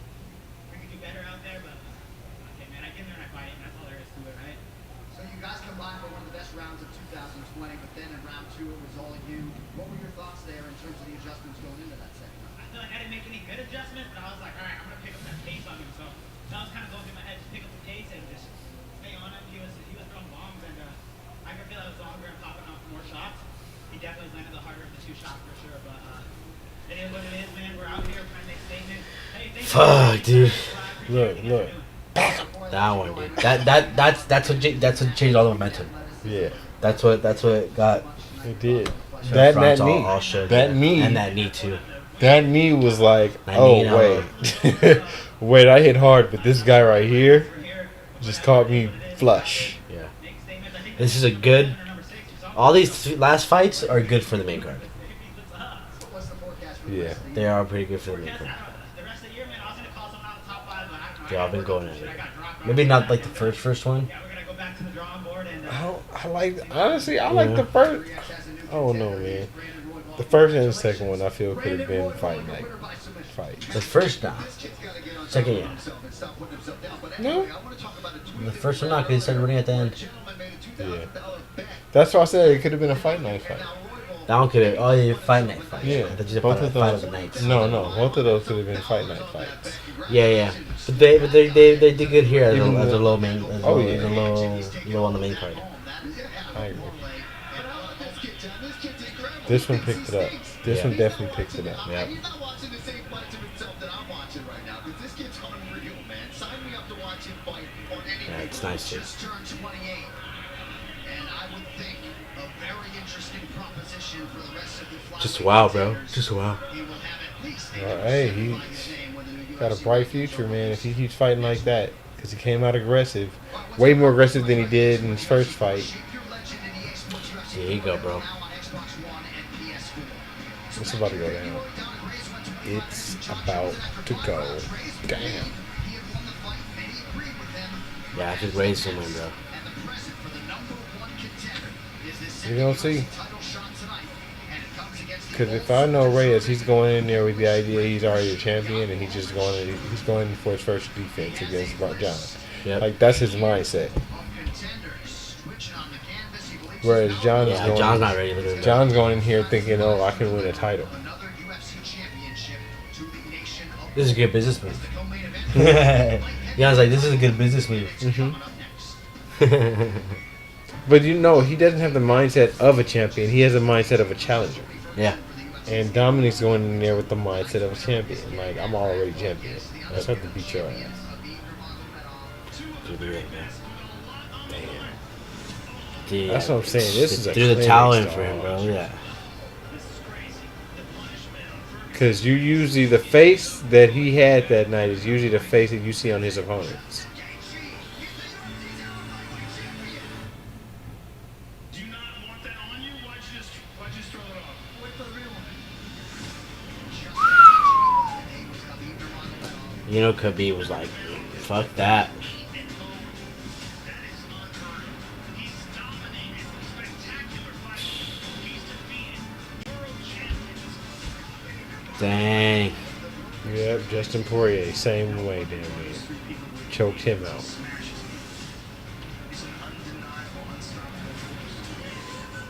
So you guys combined for one of the best rounds of 2020, but then in round 2 it was all you. What were your thoughts there in terms of the adjustments going into that second round? I feel like I didn't make any good adjustments, but I was like, all right, I'm going to pick up that pace on him. So that was kind of going through my head, just pick up the pace and just stay on him. He was throwing bombs, and I could feel I was longer and popping off more shots. He definitely landed the harder of the 2 shots for sure, but it is what it is, man. We're out here trying to make statements. Hey, thank Fuck, dude. Look. That one, dude. That's what changed all the momentum. Yeah, That's what got. it did. Showed That fronts knee. all showed, That yeah. knee. And that knee too. That knee was like, That oh, knee, wait. Wait, I hit hard, but this guy right here just caught me flush. Yeah. This is a good. All these last fights are good for the main card. Yeah. They are pretty good for the main card. They all been going at it. Maybe not like the first one. I like the first. Oh, no, man. The first and the second one, I feel, could have been fight night fights. The first not. Second, yeah. No? The first one not, because he started running at the end. Yeah. That's why I said it could have been a fight night fight. That one could have. Oh, yeah, fight night fight. Yeah. I thought you said Both fight of fight those. of the nights. No, both of those could have been fight night fights. Yeah. But they did good here as Even a the- low main. As Oh, low, yeah. as a low on the main card. I agree. This one picked it up. This one definitely picked it up. Yep. He's not watching the same fight to himself that I'm watching right now, because this kid's unreal, man. Sign me up to watch him fight on any Yeah, it's nice, too. Just turned 28, and I would think a very interesting proposition for the rest of the Just wow, bro. Just wow. He will have at least Well, hey, he got a bright future, man, if he keeps fighting like that. Because he came out aggressive. Way more aggressive than he did in his first fight. There you go, bro. It's about to go down. It's about to go down. Yeah, I think Ray's gonna win, bro. We're going to see. Because if I know Reyes, he's going in there with the idea he's already a champion, and he's going for his first defense against John. Yep. Like, that's his mindset. Whereas John is going. John's not ready. Look at him. John's going in here thinking, "Oh, I can win a title." This is a good business move. John's like, this is a good business move. But you know, he doesn't have the mindset of a champion. He has a mindset of a challenger. Yeah. And Dominic's going in there with the mindset of a champion. Like, I'm already champion. I just have to beat your ass. Dude, That's what I'm saying. This is a threw the clinic, towel in dog. for him, bro. Yeah. Because you usually, the face that he had that night is usually the face that you see on his opponents. Do you not want that on you? Why'd you just throw it off? Wait for the real one. You know, Khabib was like, fuck that. Dang. Yep, Justin Poirier, same way, damn near. Choked him out.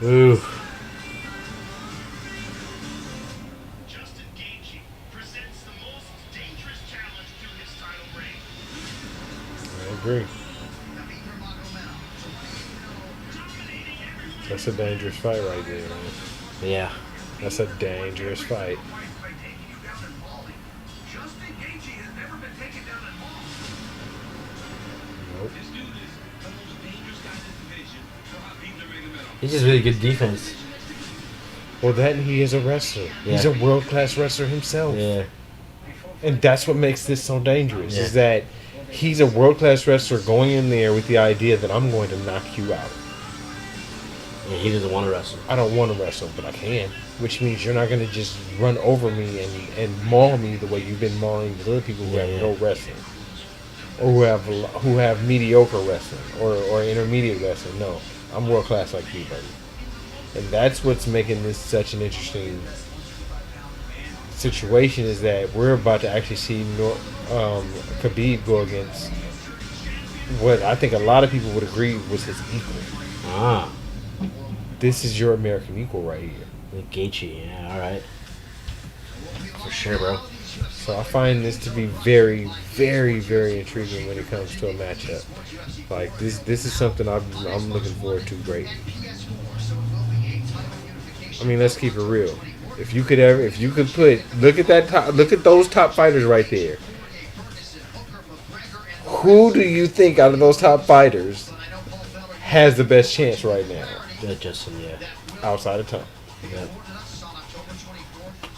Ooh. Justin Gaethje presents the most dangerous challenge to his title reign. I agree. That's a dangerous fight right there, man. Yeah. That's a dangerous fight. Justin Gaethje has never been taken down in Hall. Nope. This dude is the most dangerous guy in this division for Khabib Nurmagomedov. He's just really good defense. Well, that and he is a wrestler. He's Yeah. a world-class wrestler himself. Yeah. And that's what makes this so dangerous, Yeah. is that he's a world-class wrestler going in there with the idea that I'm going to knock you out. Yeah, he doesn't want to wrestle. I don't want to wrestle, but I can. Which means you're not going to just run over me and maul me the way you've been mauling the other people who have no wrestling. Or who have mediocre wrestling or intermediate wrestling. No, I'm world-class like you, buddy. And that's what's making this such an interesting situation, is that we're about to actually see Khabib go against what I think a lot of people would agree was his equal. Ah. This is your American equal right here. The Gaethje, yeah, alright. For sure, bro. So I find this to be very, very, very intriguing when it comes to a matchup. Like this is something I'm looking forward to greatly. I mean, let's keep it real. If you could look at those top fighters right there. Who do you think out of those top fighters has the best chance right now? Justin, yeah. Outside of Tony. Yeah.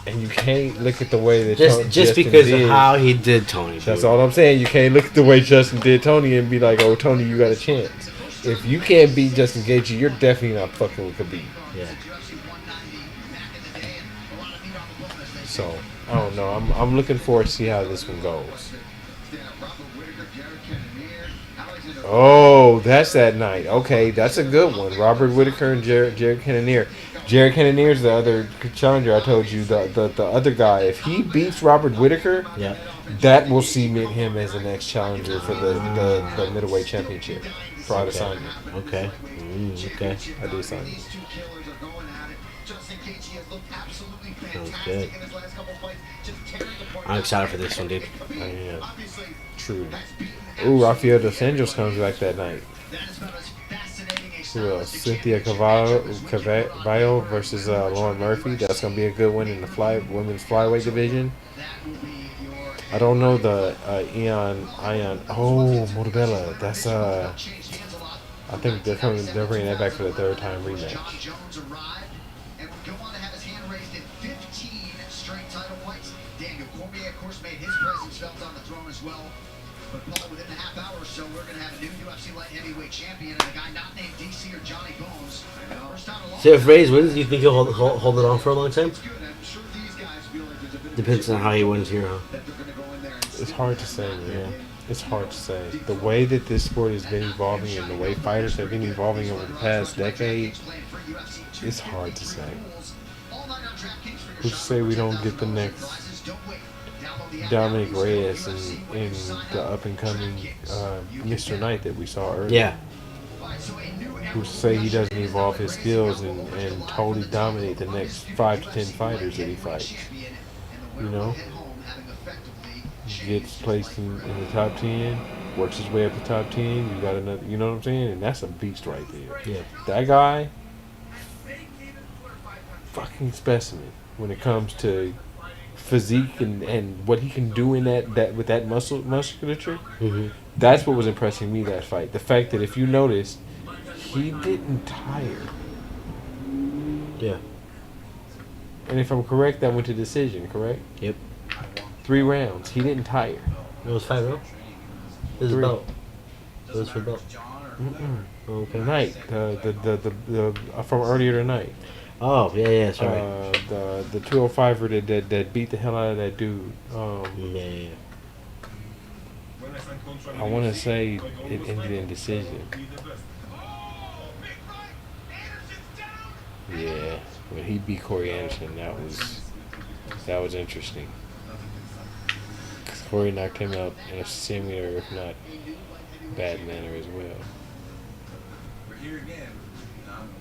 And you can't look at the way that Just Justin because did. of how he did Tony. That's dude. all I'm saying. You can't look at the way Justin did Tony and be like, "Oh, Tony, you got a chance." If you can't beat Justin Gaethje, you're definitely not fucking with Khabib. Yeah. So I don't know. I'm looking forward to see how this one goes. Oh, that's that night. Okay, that's a good one. Robert Whitaker and Jared Cannonier. Jared Cannonier is the other challenger I told you. The other guy. If he beats Robert Whitaker, Yeah. that will cement him as the next challenger for the middleweight championship for Adesanya. Okay. Okay. Adesanya. Sounds good. I'm excited for this one, dude. I am. True. Ooh, Rafael dos Anjos comes back that night. Who else? Cynthia Cavallo versus Lauren Murphy. That's gonna be a good one in the women's flyweight division. I don't know the Ion. Oh, Morbella. That's I think they're bringing that back for the third time rematch. But Paul, within a half hour or so, we're going to have a new UFC light heavyweight champion and a guy not named DC or Johnny Bones. So if Reyes wins, do you think he'll hold it on for a long time? Depends on how he wins here, huh? It's hard to say, man. It's hard to say. The way that this sport has been evolving and the way fighters have been evolving over the past decade, it's hard to say. Who's to say we don't get the next Dominic Reyes in the up-and-coming Mr. Knight that we saw earlier? Yeah. Who's to say he doesn't evolve his skills and totally dominate the next 5 to 10 fighters that he fights? You know? Gets placed in the top 10. works his way up to top 10. You got another, you know what I'm saying? And that's a beast right there. Yeah. That guy, fucking specimen when it comes to physique and what he can do in that with that musculature. Mm-hmm. That's what was impressing me that fight. The fact that if you notice, he didn't tire. Yeah. And if I'm correct, that went to decision, correct? Yep. 3 rounds. He didn't tire. It was 5 rounds. It was a 3. belt. It was for belt. Okay. Tonight, the from earlier tonight. Oh yeah, that's right. The 205er that beat the hell out of that dude. Yeah. I want to say it ended in decision. Yeah, when he beat Corey Anderson, that was interesting. 'Cause Corey knocked him out in a similar, if not bad manner as well. We're here again.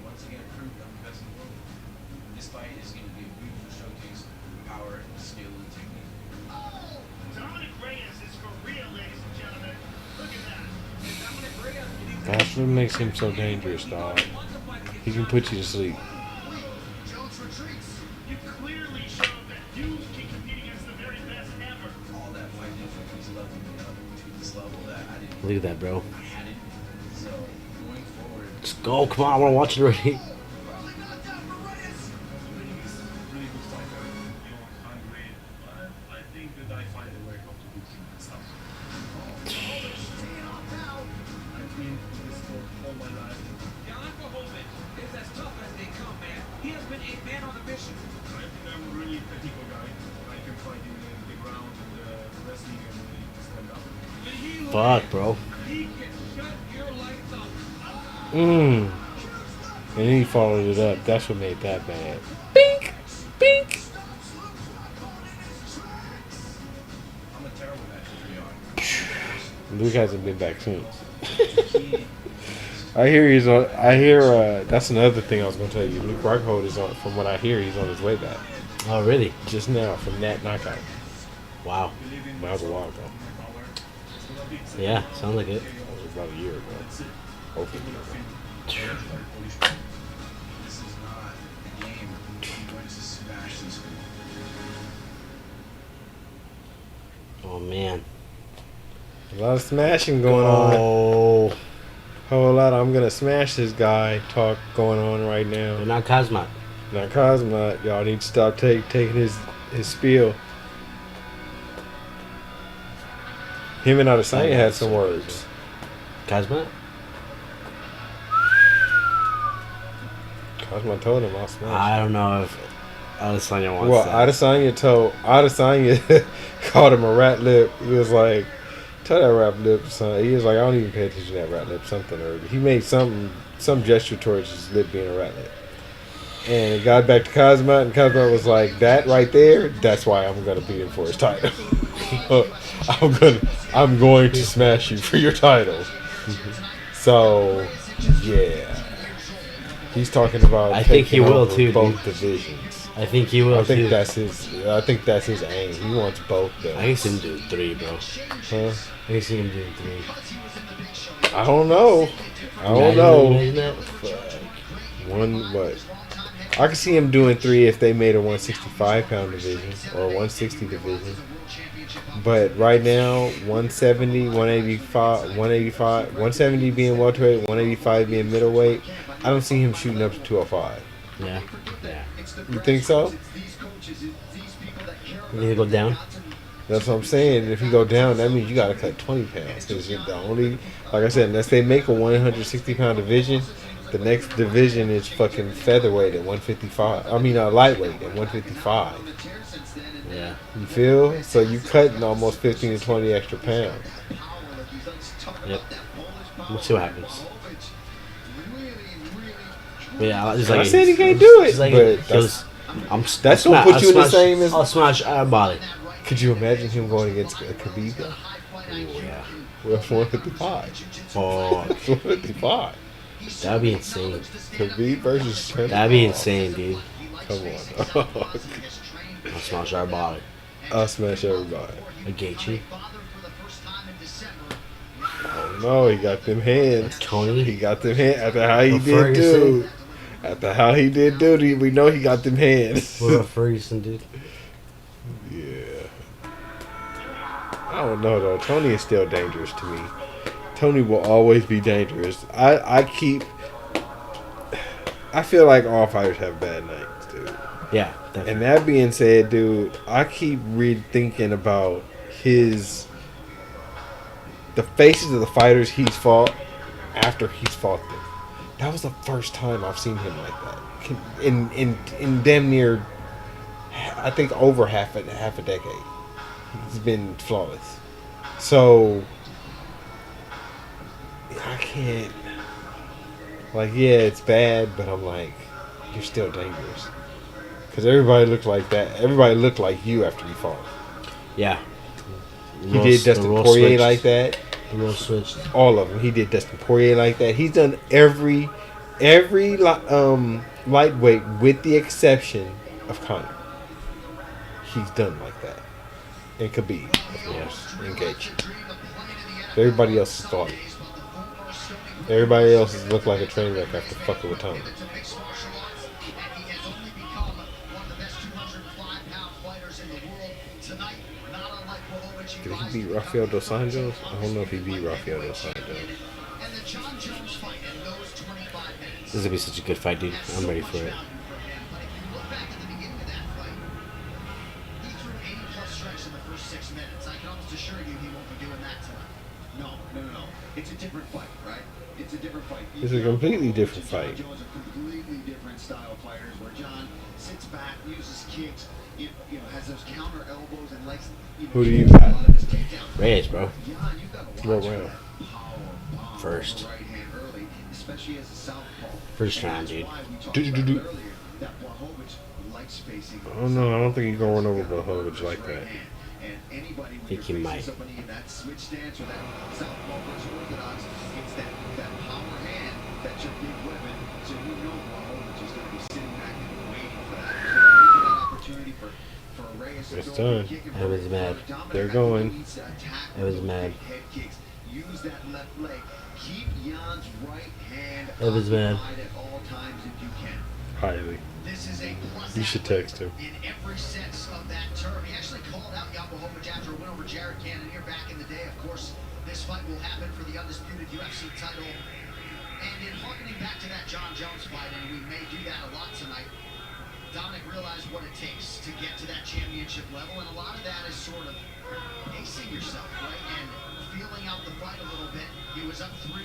Once again, proved I'm the best in the world. This fight is going to be a beautiful showcase of power, skill, and technique. Dominic Reyes is for real, ladies and gentlemen. Look at that. Dominic Reyes. That's what makes him so dangerous, dog. He can put you to sleep. Jones retreats. You clearly showed that you can compete against the very best ever. All that fight difficulties leveled me up to this level that I didn't. Look at that, bro. I had it. So going forward. Let's go. Come on, I want to watch it already. Really good fighter, young, hungry, and I think that I find a way how to beat him and stuff. I've been in this sport all my life. Jan is as tough as they come, man. He has been a man on a mission. I think I'm a really technical guy. I can fight in the ground and wrestling and stand up. Fuck, bro. He can shut your lights up. And he followed it up. That's what made that bad. Bink! Bink! I'm a terrible match for Jan. Luke hasn't been back since. I hear he's on. That's another thing I was gonna tell you. Luke Rockhold is on. From what I hear, he's on his way back. Oh, really? Just now from that knockout. Wow. That was a while ago. Yeah, sounds like it. That was about a year ago. Hopefully. This is not a game. I'm going to smash this one. Oh man. A lot of smashing going on. Oh. Whole lot of I'm gonna smash this guy talk going on right now. They're not Kazmat. Now Cosma, y'all need to stop taking his spiel. Him and Adesanya had some words. Kazmat? Cosma told him I'll smash. I don't know if Adesanya wants Well, that. Adesanya called him a rat lip. He was like, "Tell that rat lip, son." He was like, "I don't even pay attention to that rat lip." Something, or he made some gesture towards his lip being a rat lip. And it got back to Cosma, and Cosma was like, "That right there, that's why I'm gonna beat him for his title. I'm going to smash you for your title." So, yeah, he's talking about. I think he taking will over too, both dude. divisions. I think he will I think too. that's his aim. He wants both. I can see him doing 3, bro. Huh? I can see him doing 3. I don't know. Imagine that. One what? I could see him doing 3 if they made a 165-pound division or a 160 division. But right now, 170, 185, 170 being welterweight, 185 being middleweight, I don't see him shooting up to 205. Yeah. Yeah. You think so? You need to go down? That's what I'm saying. If you go down, that means you got to cut 20 pounds. Because the only, like I said, unless they make a 160-pound division, the next division is fucking featherweight at 155. I mean, lightweight at 155. Yeah. You feel? So you cutting almost 15 to 20 extra pounds. Yep. We'll see what happens. But yeah, just I like said he can't do it, like but that's gonna put you in the same as. I'll smash body. Could you imagine him going against Khabib? Oh, yeah. Well, 155. Oh, 155. that'd be insane. Khabib versus Trent. That'd be insane, dude. Come on, dog. I'll smash body. I'll smash everybody. A Gaethje. No, he got them hands. Tony? He got them hands. After how he Or did Ferguson? dude. After how he did duty, we know he got them hands. What about Ferguson, dude? Yeah. I don't know though. Tony is still dangerous to me. Tony will always be dangerous. I feel like all fighters have bad nights, dude. Yeah, definitely. And that being said, dude, I keep rethinking about the faces of the fighters he's fought after he's fought them. That was the first time I've seen him like that. In damn near, I think over half a decade, he's been flawless. So I can't. Like, yeah, it's bad, but I'm like, you're still dangerous. Because everybody looked like that. Everybody looked like you after you fought. Yeah. He did Dustin Poirier like that. The role switched. All of them. He did Dustin Poirier like that. He's done every lightweight with the exception of Conor. He's done like that. And Khabib, of course, and Gaethje. Everybody else is thought. Everybody else has looked like a train wreck after fucking with Tony. Did he beat Rafael Dos Anjos? I don't know if he beat Rafael Dos Anjos. This is gonna be such a good fight, dude. I'm ready for it. It's a different fight, right? It's a different fight. It's a completely different fight. Jones a completely different style of fighters where John sits back, uses kicks, you know, has those counter elbows and likes. Who do you got? Reyes, bro. What round? First. Right hand early, especially as a southpaw. First round, dude. That Blachowicz likes spacing. I don't know. I don't think he's gonna run over Blachowicz like that. And anybody when Think he you're might. facing somebody in that switch stance or that southpaw versus orthodox, it's that power hand that's your big weapon. So you know Blachowicz is going to be sitting back and waiting for that. So waiting for that opportunity for Reyes to It's go done. and kick him. Evan's mad. They're going. Evan's mad. Head kicks. Use that left leg. Keep Jan's right hand Evan's mad. occupied at all times if you can. Highly. This is a plus You should text him. in every sense of that term. He actually called out Jan Blachowicz after a win over Jared Cannonier back in the day. Of course, this fight will happen for the undisputed UFC title. And in harkening back to that John Jones fight, and we may do that a lot tonight, Dominic realized what it takes to get to that championship level, and a lot of that is sort of pacing yourself, right? And feeling out the fight a little bit. He was up 3-0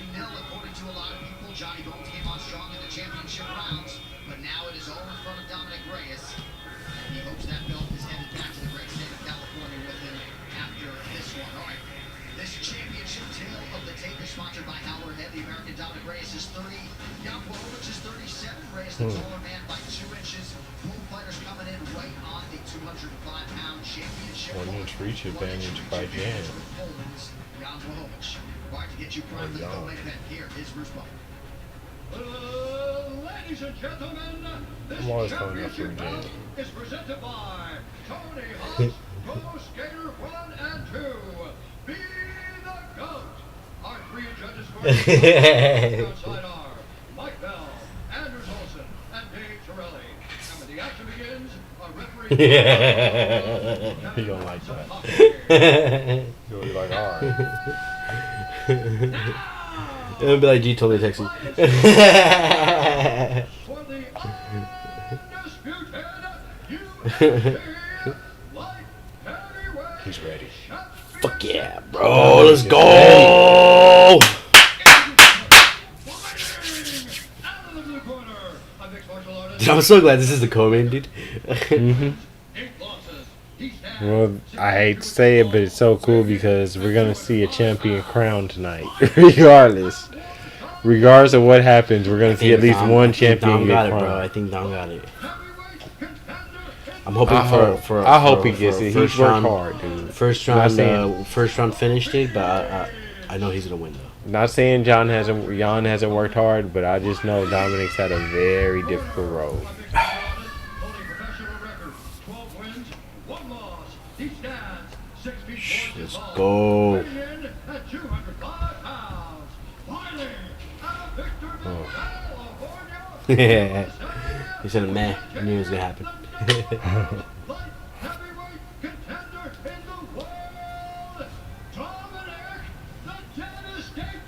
according to a lot of people. Johnny Bones came on strong in the championship rounds, but now it is all in front of Dominic Reyes. And he hopes that belt is headed back to the great state of California with him after this one. All right, this championship tale of the tape is sponsored by Howler Head. The American Dominic Reyes is 30. Jan Blachowicz is 37. Reyes the taller man by 2 inches. Both fighters coming in right on the 205-pound championship. 1 inch reach advantage by Jan. Jan Blachowicz. All right, to get you primed for the co-main event, here is Bruce Buffer. Ladies and gentlemen, this I'm always calling up for championship Jan. bout is presented by Tony Hawk's Pro Skater 1 and 2. Be the GOAT. Our 3 judges for the outside are Mike Bell, Anders Olsen, and Dave Torelli. And when the action begins, a referee. He don't like that. He'll be like, alright. It'll be like G told me to text you. For the undisputed UFC light heavyweight He's ready. Fuck yeah, bro. Let's go. Dude, I'm so glad this is the co-main, dude. Well, I hate to say it, but it's so cool because we're going to see a champion crowned tonight. Regardless of what happens, we're going to see at least one champion Dom get got it, bro. crowned. I think Dom got it. I'm hoping I hope he gets it. He's first worked round, hard, dude. First Not round, saying- first round finished it, but I know he's gonna win though. Not saying Jan hasn't worked hard, but I just know Dominic's had a very difficult road. Let's go. Oh. Yeah. He said, man, I knew it was gonna happen. Heavyweight contender in the world, Dominic the Devastator.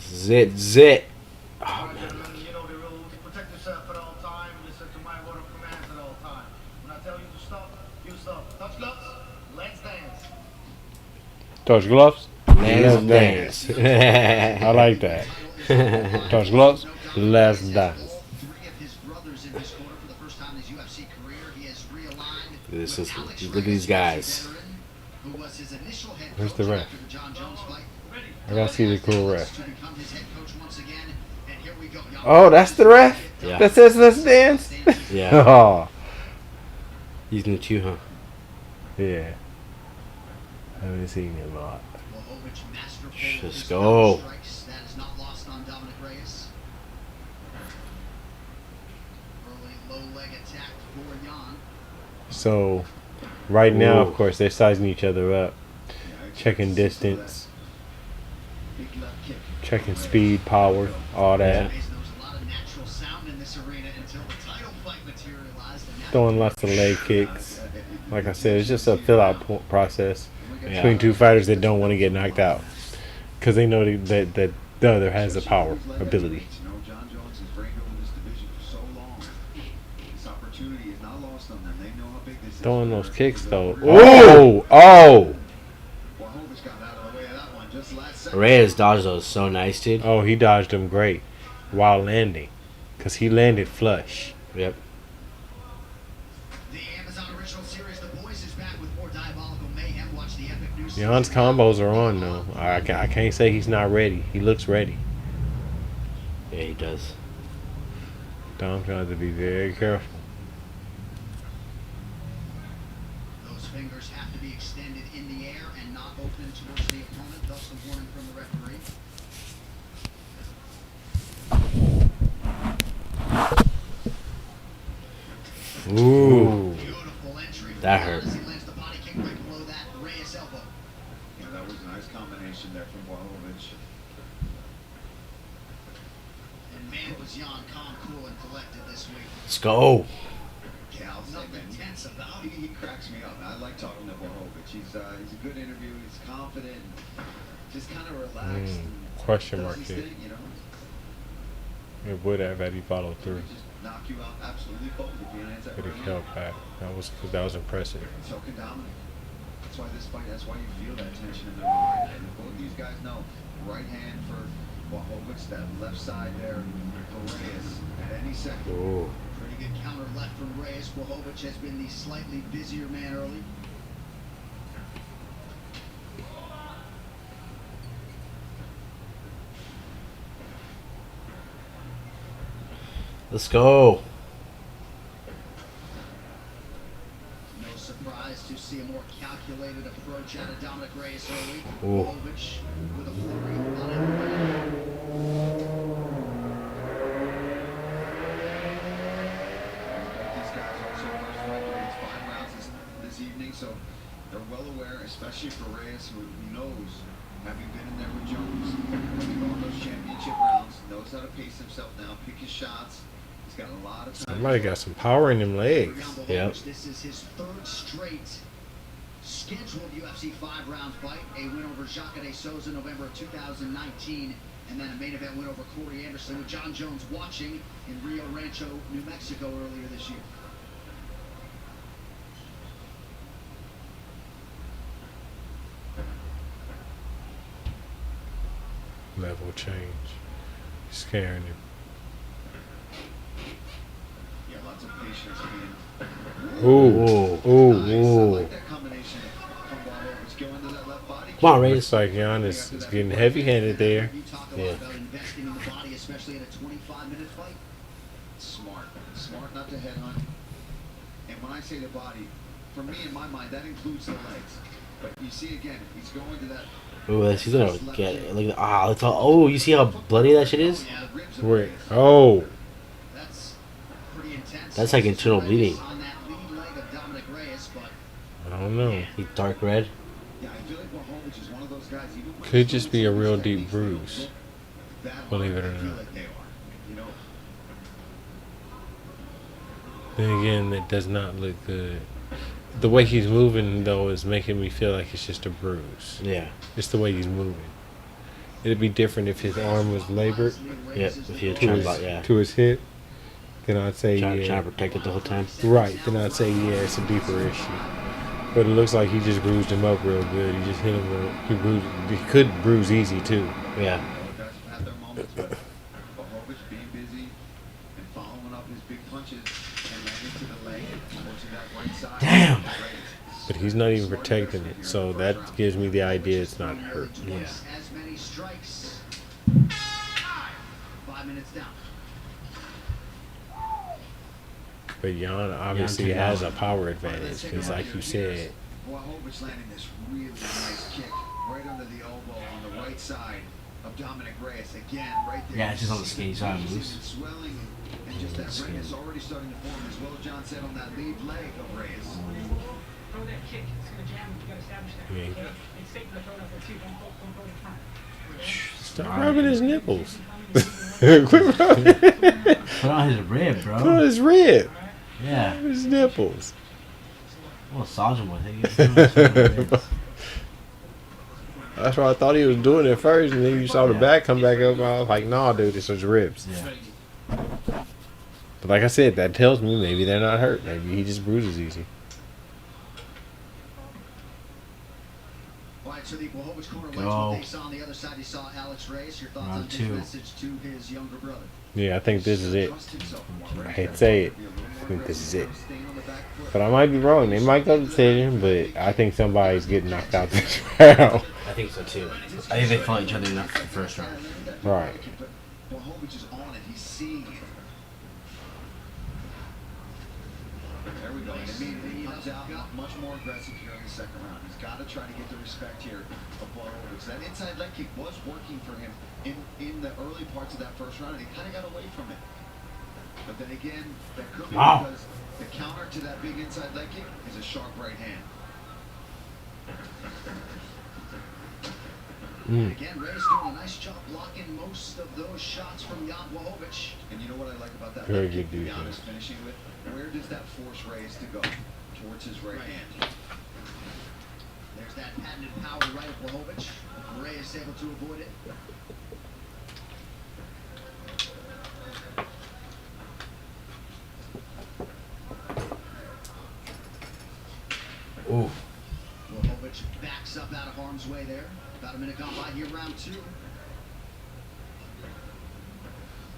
Zit. Oh, man. You know the rules. Protect yourself at all times. Listen to my word of commands at all times. When I tell you to stop, you stop. Touch gloves. Let's dance. Touch gloves. Let's dance. I like that. Touch gloves. Let's dance. Three of his brothers in his corner for the first time in his UFC career. He has realigned. This is, Alex look at these guys. Veteran, who was his initial head Where's coach the ref? after the John Jones fight. I gotta see the cool ref. To become his head coach once again. And here we go. Oh, that's the ref Yeah. that says let's dance. Yeah. Oh, He's new too, huh? yeah. I haven't seen him a lot. Blachowicz masterful with Let's his go. counter strikes. That is not lost on Dominic Reyes. Early low leg attack for Jan. So, right now, Ooh. of course, they're sizing each other up, checking distance, Big left kick. checking speed, power, all that. Yeah. There was a lot of natural sound in this arena until the title fight materialized. And now Throwing lots of leg kicks. Like I said, it's just a fill-out process Yeah. between two fighters that don't want to get knocked out because they know that the other has the power, ability. You know, John Jones has reigned over this division for so long. This opportunity is not lost on them. They know how big this is. Throwing those kicks though. Ooh. Oh! Blachowicz got out of the way of that one just last second. Reyes dodged those so nice, dude. Oh, he dodged him great while landing because he landed flush. Yep. the Amazon original series, The Boys, is back with more diabolical mayhem. Watch the epic news. Jan's combos are on though. I can't say he's not ready. He looks ready. Yeah, he does. Dom's going to have to be very careful. Those fingers have to be extended in the air and not open towards the opponent. Thus the warning from the referee. Ooh. Beautiful entry. That hurt. As he lands the body kick right below that Reyes elbow. Yeah, that was a nice combination there from Blachowicz. And man, was Jan calm, cool, and collected this week. Let's go. Yeah, I'll say, Nothing man, tense about he him. cracks me up. I like talking to Blachowicz. He's a good interview. He's confident, just kind of relaxed. and Question does mark his here. thing, you know. It would have had he followed through. Just knock you out absolutely cold if he lands that Could right have now. killed that. That was impressive. So can Dominic. That's why this fight. That's why you feel that tension in the ring right now. And both these guys know right hand for Blachowicz, that left side there for Reyes at any second. Ooh. Pretty good counter left from Reyes. Blachowicz has been the slightly busier man early. Let's go. No surprise to see a more calculated approach out of Dominic Reyes early. Ooh. Blachowicz with a flurry on every These guys also first fight it's 5 rounds this evening, so they're well aware, especially for Reyes, who knows, having been in there with Jones, going those championship rounds, knows how to pace himself now, pick his shots. He's got a lot of time. Somebody got some power in them legs. Yep. This is his third straight scheduled UFC 5-round fight. A win over Jacare de Souza November of 2019, and then a main event win over Corey Anderson with John Jones watching in Rio Rancho, New Mexico earlier this year. Level change. Scaring him. Yeah, lots of patience being. Ooh. Ooh. Nice. I Ooh. like that combination from Blachowicz going to that left body. Come on, Reyes. Looks like Jan is getting heavy-handed there. You talk a lot Yeah. about investing in the body, especially in a 25-minute fight. Smart. Smart not to headhunt. And when I say the body, for me, in my mind, that includes the legs. But you see, again, he's going to that. Ooh, he's gonna get it. Look at that's all. Oh, you see how bloody that shit is? Yeah, the ribs of Wait. Reyes. Oh. that's pretty intense. That's like internal bleeding. On that lead leg of Dominic Reyes, but I don't know. He's dark red. Yeah, I feel like Blachowicz is one of those guys. Even when Could he's just doing be a some real of these deep techniques, they don't bruise. look that Believe it hard, or but I feel not. like they are. You know, Then again, it does not look good. The way he's moving, though, is making me feel like it's just a bruise. Yeah. It's the way he's moving. It'd be different if his arm was labored Yeah. If you're to trying his, to, yeah. to his hip. Then I'd say, Trying yeah. to protect it the whole time. Right. Then I'd say, yeah, it's a deeper issue. But it looks like he just bruised him up real good. He just hit him real. He could bruise easy, too. Yeah. guys have had their moments, but Blachowicz being busy and following up his big punches and landing to the leg and forcing that right side. Damn. But he's not even protecting it. So that gives me the idea it's not hurt. Yeah. as many strikes. 5 minutes down. But Jan obviously took it has out. a power advantage. Because like you said, Blachowicz landing this really nice kick right under the elbow on the right side of Dominic Reyes. Again, right there. Yeah, it's just on the You skinny see side the moves. bruising and swelling and just that redness already starting to form, as well as John said on that lead leg of Reyes. Throw that kick. It's going to jam. You got to establish that. Yeah. Okay? It's safe to throw it up there, too. Don't throw it in front. stop rubbing his nipples. Quit rubbing. Put on his rib, Put on bro. his rib. Yeah. His nipples. We'll massage him with it. That's what I thought he was doing at first, and then you saw the back come back up. I was like, "Nah, dude, it's his ribs." Yeah. But like I said, that tells me maybe they're not hurt. Maybe he just bruises easy. All right, so the Blachowicz corner Go. legs, what they saw on the other side, you saw Alex Reyes. Your thoughts on Round his two. message to his younger brother? Yeah, I think this is it. Trust himself more, I right? hate to say it. I think this is it. But I might be wrong. They might go decision, but I think somebody's getting knocked out this round. I think so too. I think they fought each other enough for the first round. Right. But Blachowicz is on it. He's seeing it. There we go. And immediately he comes out much more aggressive here in the second round. He's got to try to get the respect here of Blachowicz. That inside leg kick was working for him in the early parts of that first round, and he kind of got away from it. But then again, that could be because the counter to that big inside leg kick is a sharp right hand. Again, Reyes doing a nice job blocking most of those shots from Jan Blachowicz. And you know what I like about that Very leg good kick that Jan defense. is finishing with? Where does that force Reyes to go? Towards his right hand. There's that patented power right of Blachowicz. Reyes able to avoid it. Ooh. Blachowicz backs up out of harm's way there. About a minute gone by here, round two.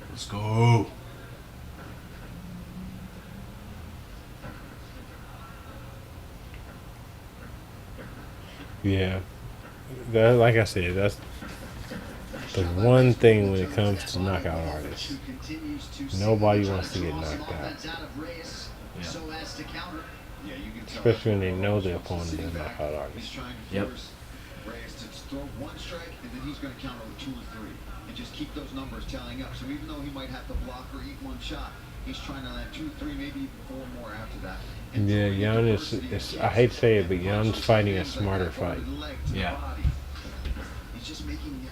Let's go. Yeah. That, like I said, that's the one thing when it comes to knockout artists. Nobody wants to get knocked out. So as to counter. Yeah, you can tell. Especially when they know the opponent is a knockout He's artist. trying to Yep. force Reyes to throw one strike, and then he's going to counter with 2 or 3, and just keep those numbers tallying up. So even though he might have to block or eat one shot, he's trying to land 2, 3, maybe even 4 more after that. And Yeah, throwing Jan diversity is of I hate to say it, but kicks Jan's and fighting a punches smarter like that fight. over the leg to the Yeah. body. He's just making,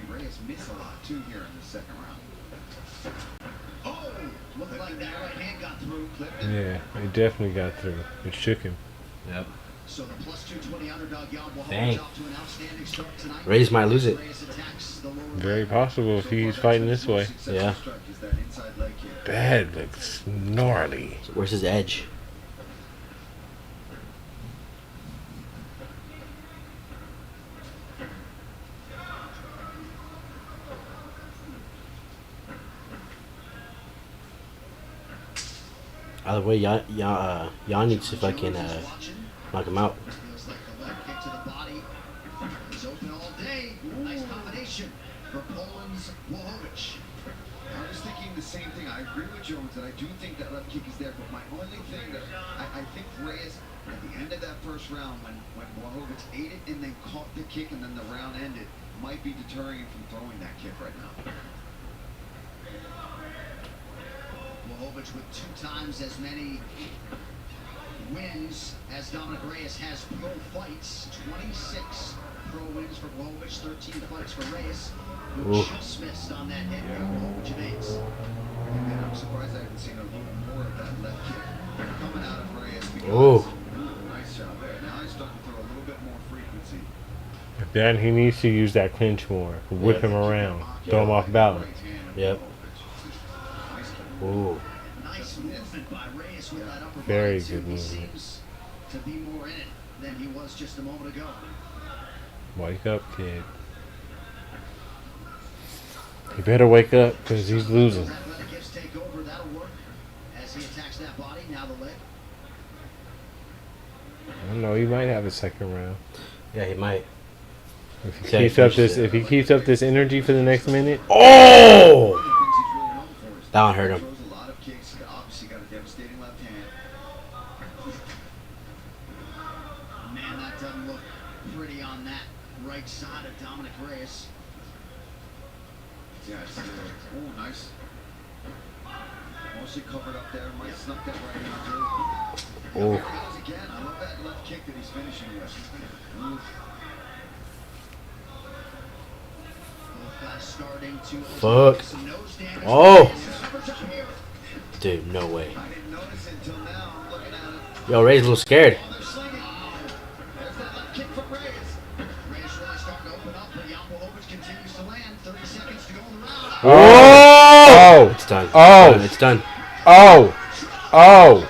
Reyes miss a lot too here in the second round. Oh, looked like that right hand got through. Clipped it. Yeah, it definitely got through. It shook him. Yep. So the plus 220 underdog Jan Dang. Blachowicz off to an outstanding start tonight. Reyes might lose it. Reyes attacks the lower Very leg. possible if he's fighting this way. Yeah. Strike is that inside leg kick. That looks gnarly. Where's his edge? Either way, Jan needs to fucking knock him out. Feels like the leg kick to the body is open all day. Nice combination for Poland's Blachowicz. I was thinking the same thing. I agree with Jones that I do think that left kick is there, but my only thing that I think Reyes at the end of that first round when Blachowicz ate it and then caught the kick and then the round ended might be deterring him from throwing that kick right now. Blachowicz with 2 times as many wins as Dominic Reyes has pro fights. 26 pro wins for Blachowicz, 13 fights for Reyes, who just missed on that hit. Blachowicz evades. And I'm surprised I haven't seen a little more of that left kick coming out of Reyes. Nice job there. Now he's starting to throw a little bit more frequency. Then he needs to use that clinch more. Whip him around. Throw him off balance. Yep. Ooh. Nice movement by Reyes with that upper Very body, good too. He movement. seems to be more in it than he was just a moment ago. Wake up, kid. You better wake up because he's losing. Athletic hips take over. That'll work as he attacks that body. Now the leg. I don't know. He might have a second round. Yeah, he might. If he keeps up this energy for the next minute. Oh! That one hurt him. Throws a lot of kicks. Obviously got a devastating left hand. Man, that doesn't look pretty on that right side of Dominic Reyes. Yeah, it's, oh, nice. Mostly covered up there. Might snuck that right into. Oh. There he goes again. I love that left kick that he's finishing with. Oof. Starting to Fuck. Oh! Dude, no way. I didn't notice it until now. I'm looking at it. Yo, Ray's a little scared. Oh, they're slinging. There's that left kick from Reyes. Reyes really starting to open up, but Jan Blachowicz continues to land. 30 seconds to go in the round. Oh! It's done. Oh! It's done. Oh! Oh!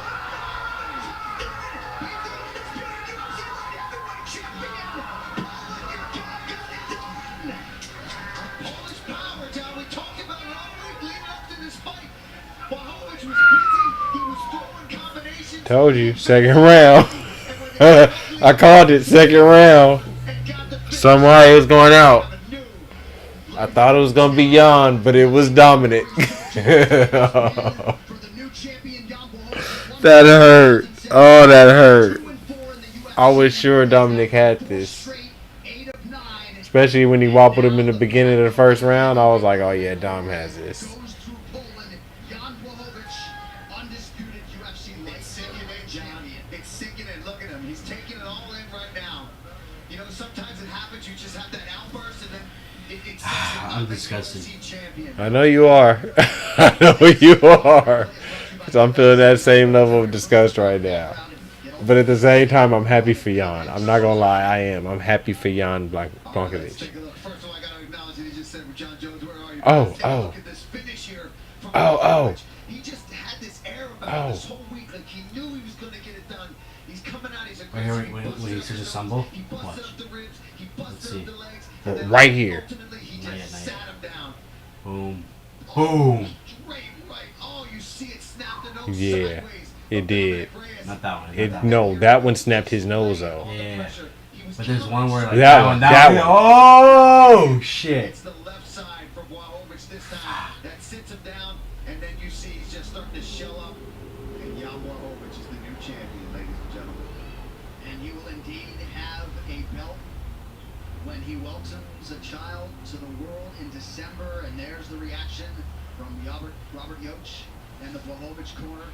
Told you, second round. I called it, second round. Somebody was going out. I thought it was going to be Jan, but it was Dominic. That hurt. Oh, that hurt. I was sure Dominic had this. Especially when he wobbled him in the beginning of the first round. I was like, oh yeah, Dom has this. It's sinking in. Look at him. He's taking it all in right now. You know, sometimes it happens. You just have that outburst, and then it's I'm disgusted. I know you are. I know you are. So I'm feeling that same level of disgust right now. But at the same time, I'm happy for Jan. I'm not going to lie. I am. I'm happy for Jan Blachowicz. Oh, oh. Oh, oh. He just had this air about this whole week. Like he knew he was going to get it done. He's coming out. He's aggressive. Wait, he says a stumble? Watch. Let's see. Right here. Not yet. Boom. Boom. Yeah, it did. Not that one. No, that one snapped his nose though. Yeah. But there's one where like that one. Oh shit. It's the left side for Blachowicz this time. That sits him down, and then you see he's just starting to shell up. And Jan Blachowicz is the new champion, ladies and gentlemen. And he will indeed have a belt when he welcomes a child to the world in December. And there's the reaction from Robert Yoch and the Blachowicz corner.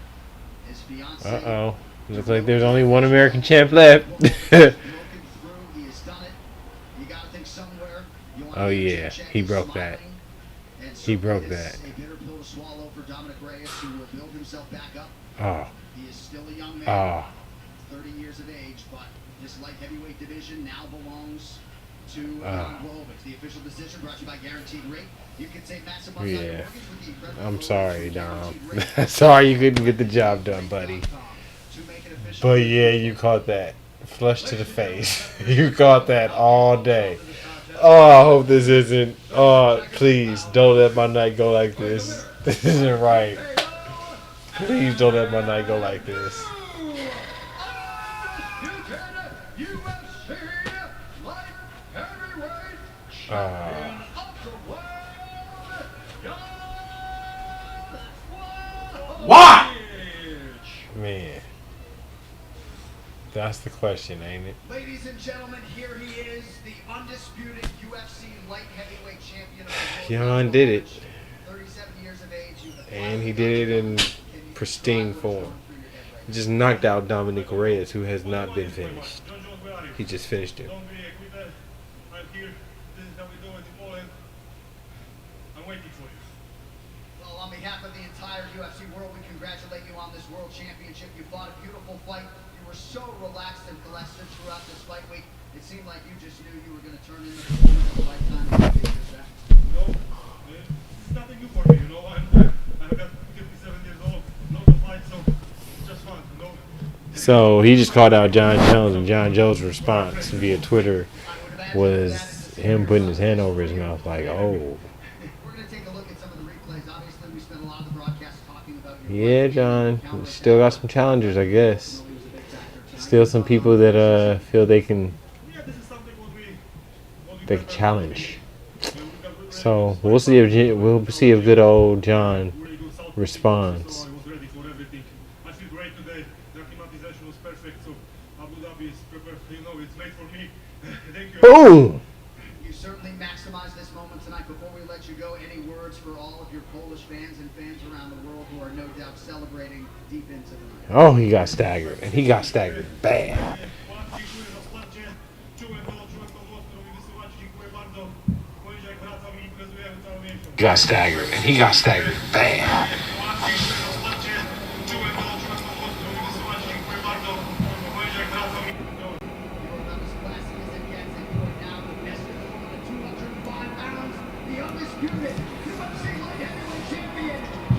His fiance. Uh-oh. Looks like there's only one American champ left. Oh yeah, he broke that. He broke that. Oh. He is still a young man. Oh. 30 years of age, but this light heavyweight division now belongs to Blachowicz. The official decision brought to you by Guaranteed Rate. You can save massive money on your Yeah. mortgage with the I'm sorry, Dom. Sorry you couldn't get the job done, buddy. But yeah, you caught that. Flush to the face. You caught that all day. Oh, I hope this isn't. Oh, please don't let my night go like this. This isn't right. Please don't let my night go like this. Why? Man. That's the question, ain't it? Ladies and gentlemen, here he is, the undisputed UFC light heavyweight champion of the world. Jan did it. 37 years of age. And he did it in pristine form. He just knocked out Dominic Reyes, who has not been finished. He just finished him. Don't be a quitter. I'm here. This is how we do it in Poland. I'm waiting for you. Well, on behalf of the entire UFC world, we congratulate you on this world championship. You fought a beautiful fight. You were so relaxed and collected throughout this fight week. It seemed like you just knew you were going to turn into the moment of a lifetime. This is nothing new for me, you know. I've got 57 years old, not to fight, so it's just fun, you know. So he just called out John Jones, and John Jones' response via Twitter was him putting his hand over his mouth like, oh. We're going to take a look at some of the replays. Obviously, we spent a lot of the broadcast talking about Yeah, John. You still got some challengers, I guess. Still some people that feel they can challenge. So we'll see if good old John responds. I feel great today. The acclimatization was perfect, so Abu Dhabi is prepared. You know, it's made for me. Thank you. Boom! You certainly maximized this moment tonight. Before we let you go, any words for all of your Polish fans and fans around the world who are no doubt celebrating deep into the night? Oh, he got staggered, and he got staggered bad. Got staggered, and he got staggered bad.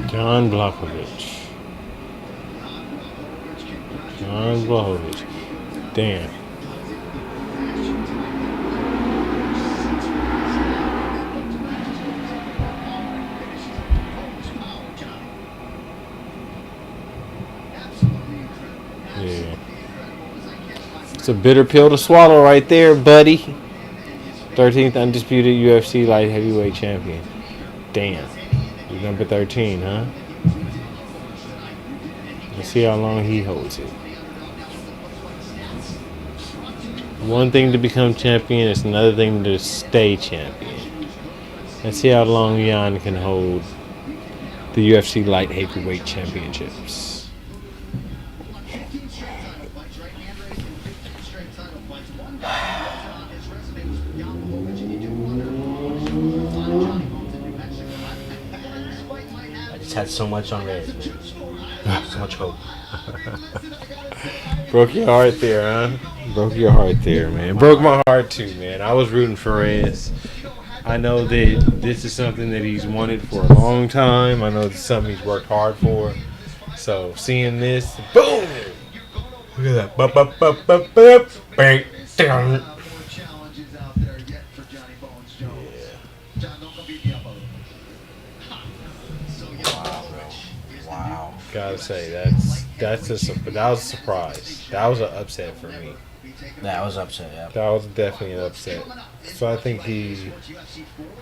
John Blachowicz. John Blachowicz. Damn. Yeah. It's a bitter pill to swallow right there, buddy. 13th undisputed UFC light heavyweight champion. Damn. He's number 13, huh? Let's see how long he holds it. One thing to become champion, it's another thing to stay champion. Let's see how long Jan can hold the UFC light heavyweight championships. Had so much on Reyes, man. So much hope. Broke your heart there, huh? Broke your heart there, man. Broke my heart too, man. I was rooting for Reyes. I know that this is something that he's wanted for a long time. I know it's something he's worked hard for. So seeing this, boom! Look at that. Bang. Gotta say that was a surprise. That was an upset for me. That was upset, yeah. That was definitely an upset. So I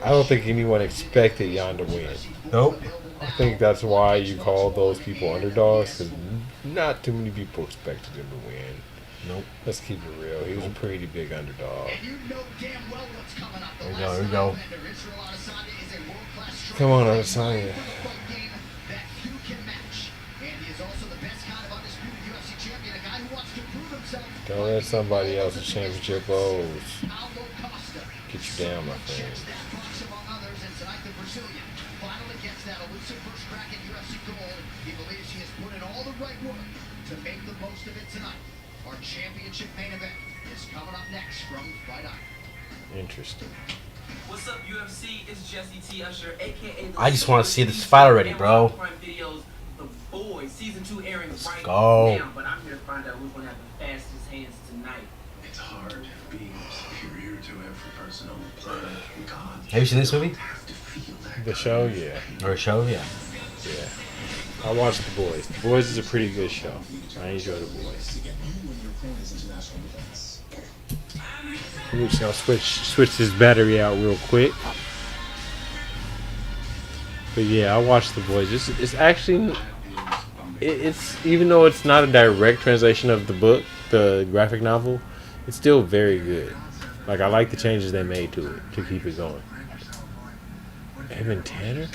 don't think anyone expected Jan to win. Nope. I think that's why you call those people underdogs, because not too many people expected him to win. Nope. Let's keep it real. He was a pretty big underdog. Here we go. Come on, Adesanya. Don't let somebody else's championship goals get you down, my friend. He believes he has put in all the right work to make the most of it tonight. Our championship main event is coming up next from Fight Island. Interesting. What's up, UFC? It's Jesse T. Usher, aka I just want to see this fight already, bro. Videos, The Boys, Season 2 airing right go. now, but I'm here to find out who's going to have the fastest hands tonight. It's hard being superior to every person on the planet. God, Have you seen this movie? The show, yeah. Or a show, yeah. Yeah. I watched The Boys. The Boys is a pretty good show. I enjoy The Boys. We're just gonna switch this battery out real quick. But yeah, I watched The Boys. It's actually it's even though it's not a direct translation of the book, the graphic novel, it's still very good. Like I like the changes they made to it to keep it going. Evan Tanner?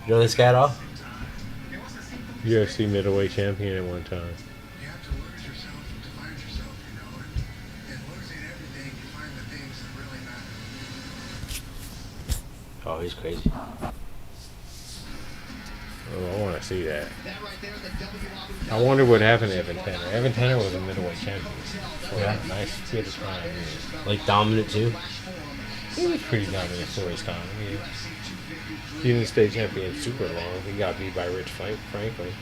You know this guy at all? UFC middleweight champion at one time. You have to lose yourself to find yourself, you know, and losing everything, you find the things that really matter. Oh, he's crazy. Oh, I want to see that. I wonder what happened to Evan Tanner. Evan Tanner was a middleweight champion. Yeah. Nice fit of time. Yeah. Like dominant too. He was pretty dominant for his time. Yeah. He didn't stay champion super long. He got beat by Rich Franklin.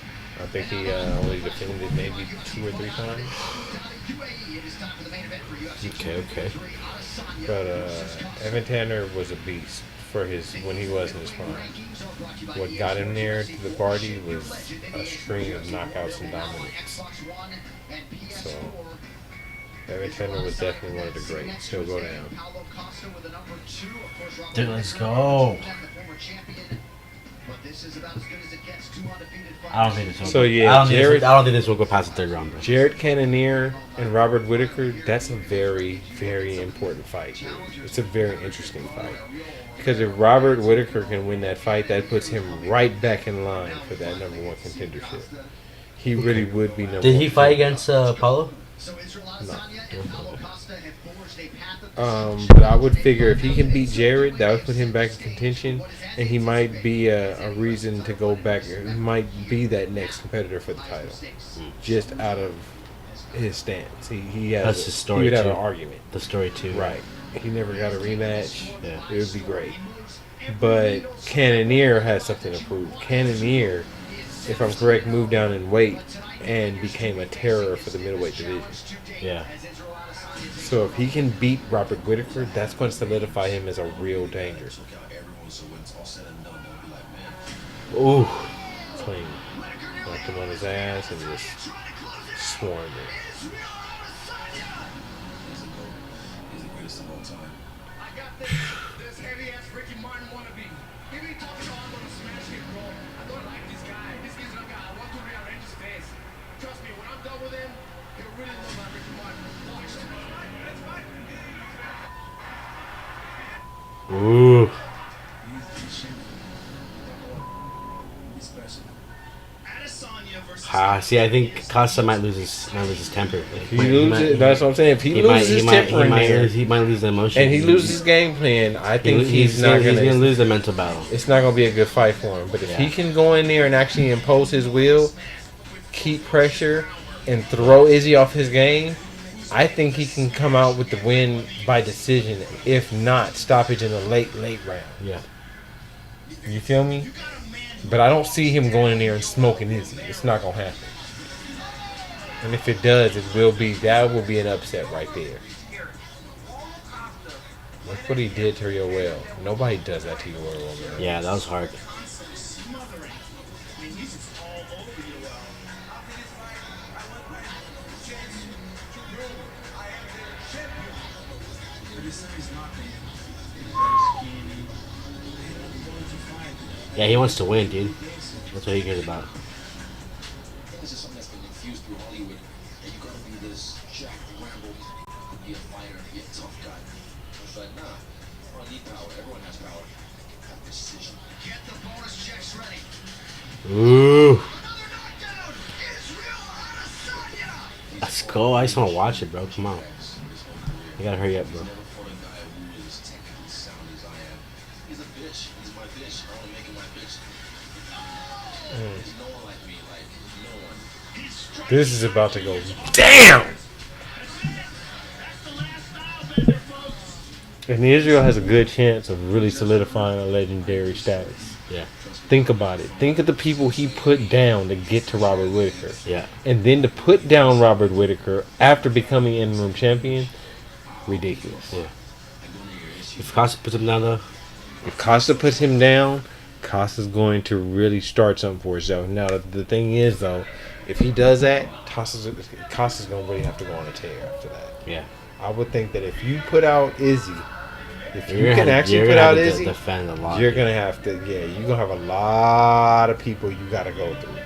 I think he only defended it maybe 2 or 3 times. Okay. But Evan Tanner was a beast for his when he was in his prime. What got him there to the party was a string of knockouts and dominance. So Evan Tanner was definitely one of the greats. He'll go down. Dude, let's go. I don't think this will. So yeah, I don't think this will go past the 3rd round, bro. Jared Cannonier and Robert Whittaker, that's a very, very important fight. Dude. It's a very interesting fight. Because if Robert Whittaker can win that fight, that puts him right back in line for that number 1 contendership. He really would be number 1. Did he fight against Paulo? But I would figure if he can beat Jared, that would put him back in contention, and he might be a reason to go back. He might be that next competitor for the title, just out of his stance. He has. That's his story. He would have too. an argument. The story too. Right. He never got a rematch. Yeah. It would be great. But Cannonier has something to prove. Cannonier, if I'm correct, moved down in weight and became a terror for the middleweight division. Yeah. So if he can beat Robert Whittaker, that's going to solidify him as a real danger. Ooh. Clean. Knocked him on his ass and just swarmed him. Ooh. See, I think Costa might lose his temper. That's what I'm saying. If he loses his temper in there, he might lose the emotion. And he loses his game plan, I think he's not going to lose the mental battle. It's not going to be a good fight for him. But if he can go in there and actually impose his will, keep pressure, and throw Izzy off his game, I think he can come out with the win by decision, if not stoppage in the late round. Yeah. You feel me? But I don't see him going in there and smoking Izzy. It's not going to happen. And if it does, that will be an upset right there. Look what he did to Yoel. Nobody does that to Yoel, man. Yeah, that was hard. Yeah, he wants to win, dude. That's what he cares about. This is something that's been infused through Hollywood. And you gotta be this Jack Rambo, be a fighter, be a tough guy. It's like, nah, I don't need power. Everyone has power. Have precision. Get the bonus checks ready. Ooh. Let's go. I just want to watch it, bro. Come on. You gotta hurry up, bro. This is about to go down. And Israel has a good chance of really solidifying a legendary status. Yeah. Think about it. Think of the people he put down to get to Robert Whittaker. Yeah. And then to put down Robert Whittaker after becoming interim champion, ridiculous. Yeah. If Costa puts him down, though. If Costa puts him down, Costa's going to really start something for himself. Now, the thing is, though, if he does that, Costa's going to really have to go on a tear after that. Yeah. I would think that if you put out Izzy, if you can actually put out Izzy, defend a lot, you're going to have to, you're going to have a lot of people you got to go through.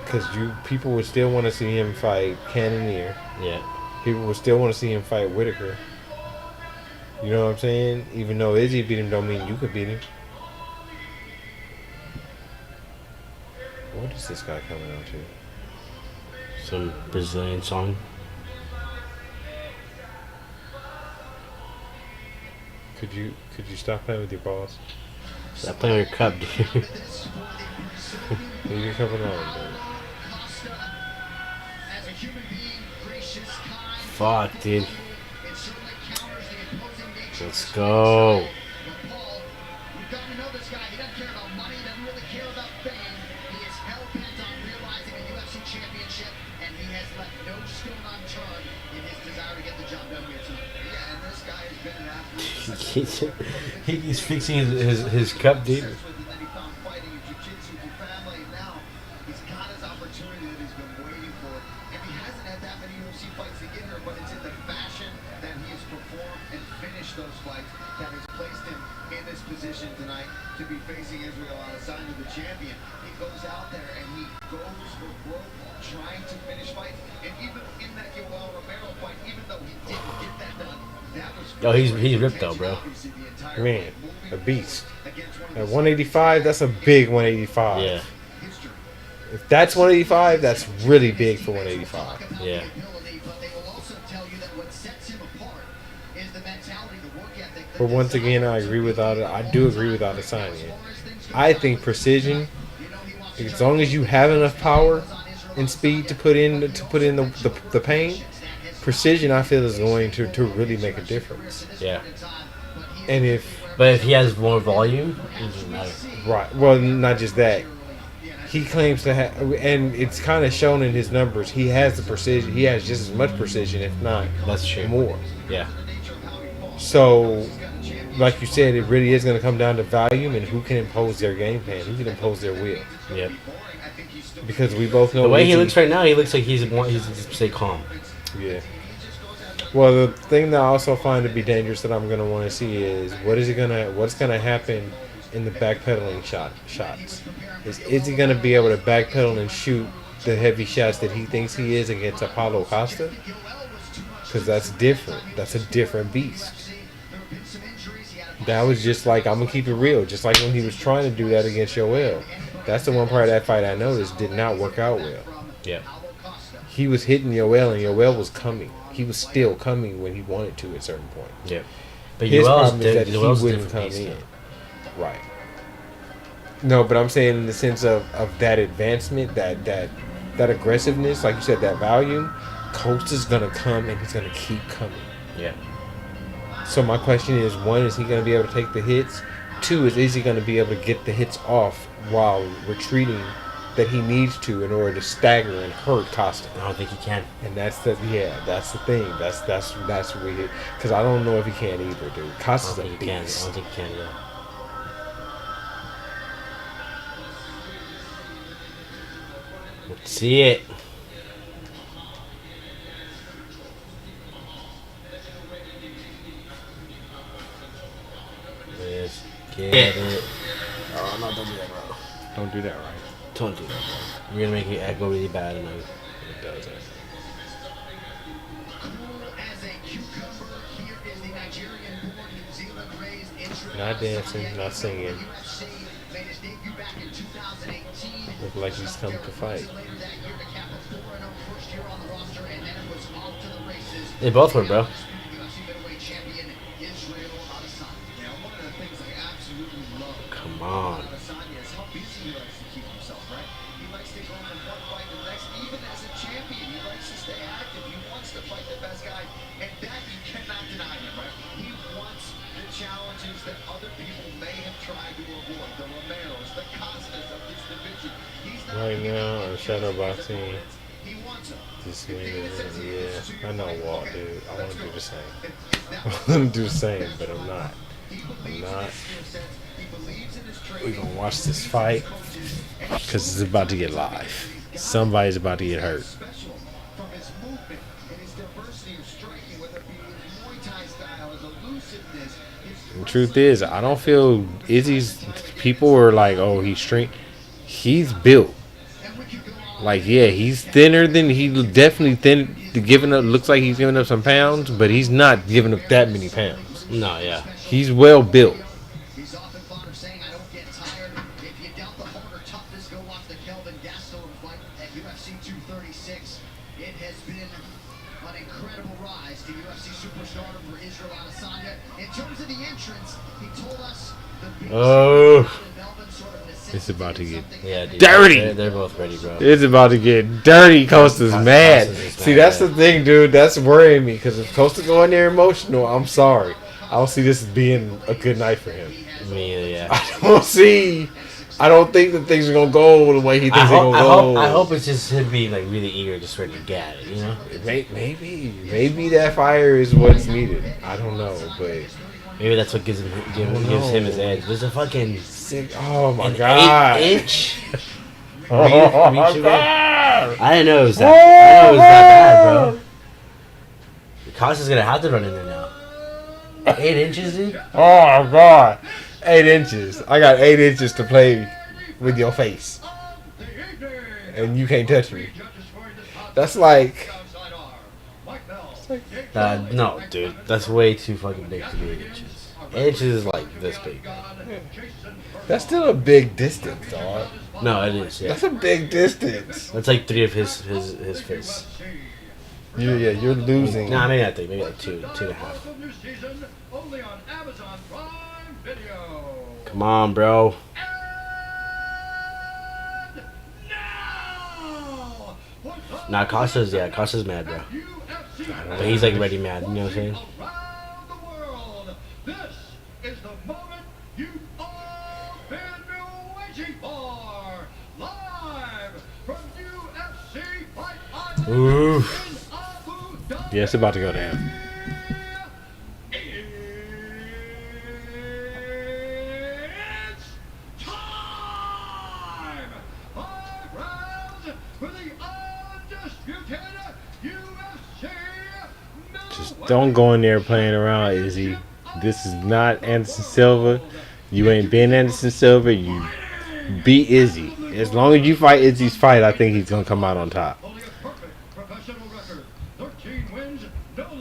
Because people would still want to see him fight Cannonier. Yeah. People would still want to see him fight Whittaker. You know what I'm saying? Even though Izzy beat him don't mean you could beat him. What is this guy coming out to? Some Brazilian song. Could you stop playing with your balls? Stop playing with your cup, dude. Leave your cup alone, dude. Fuck, dude. Let's go. He's fixing his cup, dude. Those fights that has placed him in this position tonight to be facing Israel Adesanya, the champion. He goes out there and he goes for broke, trying to finish fights. And even in that Yoel Romero fight, even though he didn't get that done, that was. Yo, he's ripped though, bro. Man, a beast. At 185, that's a big 185. Yeah. If that's 185, that's really big for 185. Yeah. But once again, I do agree with Adesanya. I think precision, as long as you have enough power and speed to put in the pain, precision I feel is going to really make a difference. Yeah. And if he has more volume, it doesn't matter. Right. Well, not just that. He claims to have, and it's kind of shown in his numbers. He has the precision. He has just as much precision, if not more. Yeah. So, like you said, it really is going to come down to volume and who can impose their game plan, who can impose their will. Yep. Because we both know the way he looks right now, he looks like he's just stay calm. Yeah. Well, the thing that I also find to be dangerous that I'm going to want to see is what's going to happen in the backpedaling shots. Is he going to be able to backpedal and shoot the heavy shots that he thinks he is against Apollo Costa? Because that's different. That's a different beast. That was just like, I'm going to keep it real, just like when he was trying to do that against Yoel. That's the one part of that fight I noticed did not work out well. Yeah. He was hitting Yoel, and Yoel was coming. He was still coming when he wanted to at a certain point. Yeah. But his Yoel's problem is that he wouldn't come in. Right. No, but I'm saying in the sense of that advancement, that aggressiveness, like you said, that volume, Costa's going to come, and he's going to keep coming. Yeah. So my question is, one, is he going to be able to take the hits? Two, is he going to be able to get the hits off while retreating that he needs to in order to stagger and hurt Costa? I don't think he can. And that's the thing. That's what we hit. Because I don't know if he can either, dude. Costa's a beast. I don't think he can, yeah. Let's see it. Let's get it. Oh, no, don't do that, bro. Don't do that, right? Don't do that, bro. You're going to make it echo really bad. And it does that. Not dancing, not singing. Look like he's come to fight. They both were, bro. Come on. Right now, I'm shadow boxing. This yeah, I know Walt, dude. I want to do the same. I want to do the same, but I'm not. We're gonna watch this fight because it's about to get live. Somebody's about to get hurt. The truth is, I don't feel Izzy's. People were like, "Oh, he's straight." He's built. Like, yeah, he's thinner than he definitely thin. Giving up looks like he's giving up some pounds, but he's not giving up that many pounds. No, yeah, he's well built. the Kelvin Gastelum fight at UFC 236. It has been an incredible rise to UFC superstardom for Israel Adesanya. In terms of the entrance, he told us the big Melbourne sort of it's about to get dirty. They're both ready, bro. It's about to get dirty. Costa's mad. See, that's the thing, dude. That's worrying me because if Costa go in there emotional, I'm sorry. I don't see this as being a good night for him. Me either, yeah. I don't think that things are gonna go the way he thinks they're gonna go. I hope it's just him being like really eager, just ready to get it. You know? Maybe that fire is what's needed. I don't know, but maybe that's what gives him his edge. There's a fucking oh my god, 8-inch. Oh my god! I didn't know it was that. I know it was that bad, bro. Costa's gonna have to run in there now. 8 inches, dude. Oh my god, 8 inches. I got 8 inches to play with your face, and you can't touch me. That's like. No, dude. That's way too fucking big to be 8 inches. 8 inches is like this big. That's still a big distance, dog. No, it is. Yeah. That's a big distance. That's like 3 of his fists. You're losing. Nah, maybe not 3. Maybe like 2.5. Come on, bro. Nah, Costa's mad, bro. But he's like ready mad, you know what I'm saying? This is the moment you've all been waiting for. Live from UFC Fight Island Oof. in Abu Dhabi. Yeah, it's about to go down. It's time! 5 rounds for the undisputed UFC. Just don't go in there playing around, Izzy. This is not Anderson Silva. You ain't been Anderson Silva. You beat Izzy. As long as you fight Izzy's fight, I think he's gonna come out on top.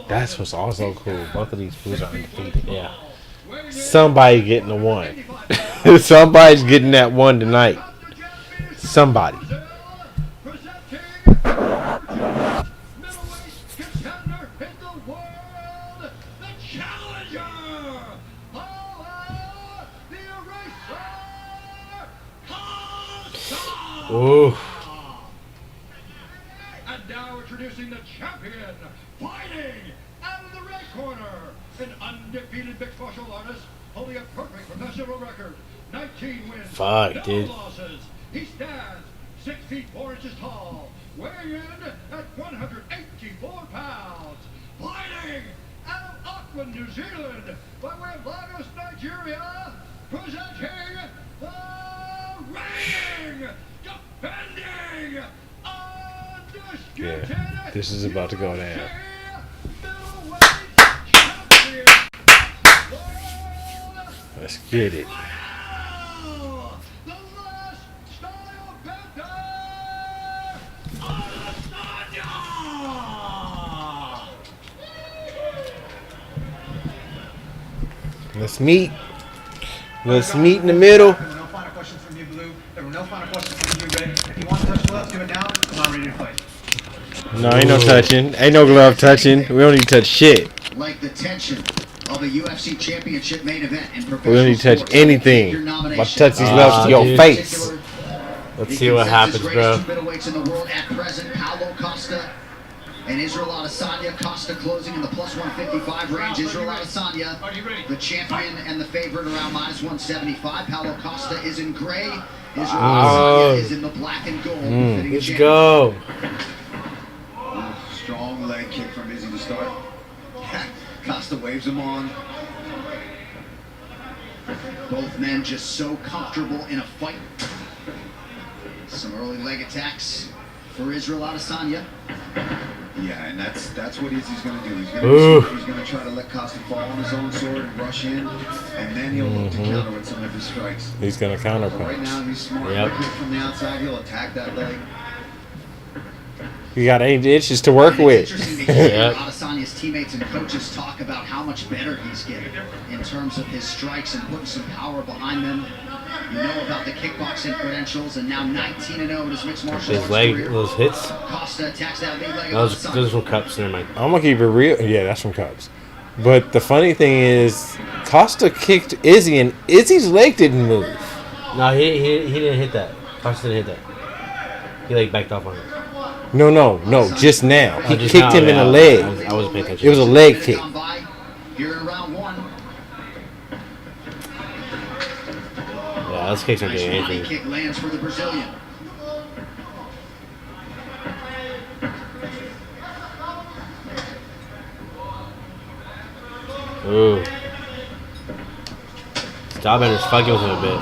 That's what's also cool. Both of these fools are undefeated. Yeah. Somebody getting the one. Somebody's getting that one tonight. Somebody. Ooh. And now introducing the champion, fighting out of the red corner, an undefeated mixed martial artist, holding a perfect professional record, 19 wins, Fuck, no dude. losses. He stands 6 feet 4 inches tall, weighing in at 184 pounds, fighting out of Auckland, New Zealand, by way of Lagos, Nigeria, presenting the reigning, defending, undisputed, Yeah, this is about to go down. Let's get it. Let's meet. Let's meet in the middle. No final questions from you, Blue. There were no final questions from you, Red. If you want to touch gloves, do it now. I'm not ready to fight. No, ain't no touching. Ain't no glove touching. We don't need to touch shit. Like the tension of a UFC championship main event in professional We don't need to touch sports. anything. Your but nomination. touch these gloves to your dude. face. Let's see what happens, bro. Middleweights in the world at present, Paulo Costa and Israel Adesanya. Costa closing in the plus 155 range. Israel Adesanya, the champion and the favorite, around minus 175. Paulo Costa is in gray. Israel Adesanya is in the black and gold. Let's go. Strong leg kick from Izzy to start. Costa waves him on. Both men just so comfortable in a fight. Some early leg attacks for Israel Adesanya. Yeah, and that's what Izzy's going to do. He's going to try to let Costa fall on his own sword and rush in, and then he'll look to counter with some of his strikes. He's gonna counter But right punch. now he's smart. Yep. Kick from the outside, he'll attack that leg. You got 8 inches to work with. It's interesting to hear Adesanya's teammates and coaches talk about how much better he's getting in terms of his strikes and putting some power behind them. You know about the kickboxing credentials, and now 19-0 in his mixed martial His arts leg, career. those hits. Costa attacks that lead leg. Those are from Cups. Never mind. I'm gonna keep it real. Yeah, that's from Cubs. But the funny thing is, Costa kicked Izzy, and Izzy's leg didn't move. No, he didn't hit that. Costa didn't hit that. He like backed off on it. No. Just now. He Just kicked now, him in yeah, the leg. I wasn't paying attention. It was a leg kick. Here in round one. Yeah, those kicks aren't Nice doing body anything. kick lands for the Brazilian. Ooh. Stylbender's fucking with him a bit.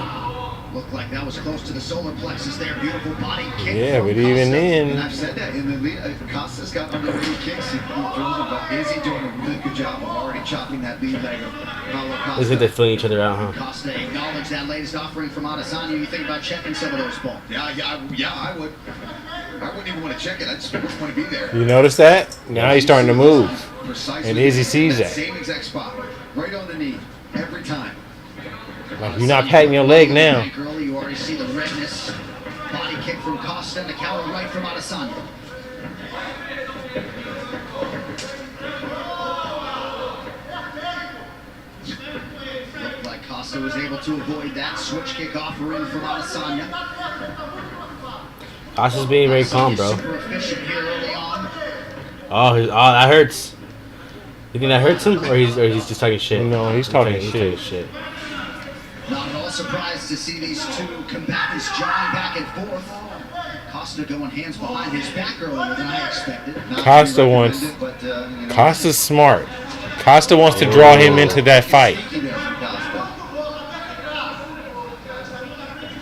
Looked like that was close to the solar plexus there. Beautiful body kick. Yeah, from but even Costa. then- And I've said that in the lead. Costa's got underrated kicks. He throws them, but is he doing a really good job of already chopping that lead leg of Paulo Costa? Looks like they're filling each other out, huh? Costa acknowledged that latest offering from Adesanya. You think about checking some of those balls? Yeah, I would. I wouldn't even want to check it. I just want to be there. You notice that? Now he's starting to move. Precisely. And Izzy sees that. Same exact spot. Right on the knee. Every time. Like, you're not patting your leg now. Early, you already see the redness. Body kick from Costa and the counter right from Adesanya. Looked like Costa was able to avoid that switch kick offering from Adesanya. Costa's being very calm, bro. Super efficient here early on. Oh, that hurts. You think that hurts him, or he's just talking shit? No, he's talking shit. Not at all surprised to see these two combatants jawing back and forth. Costa going hands behind his back earlier than I expected. Costa wants. Costa's smart. Costa wants to draw him into that fight.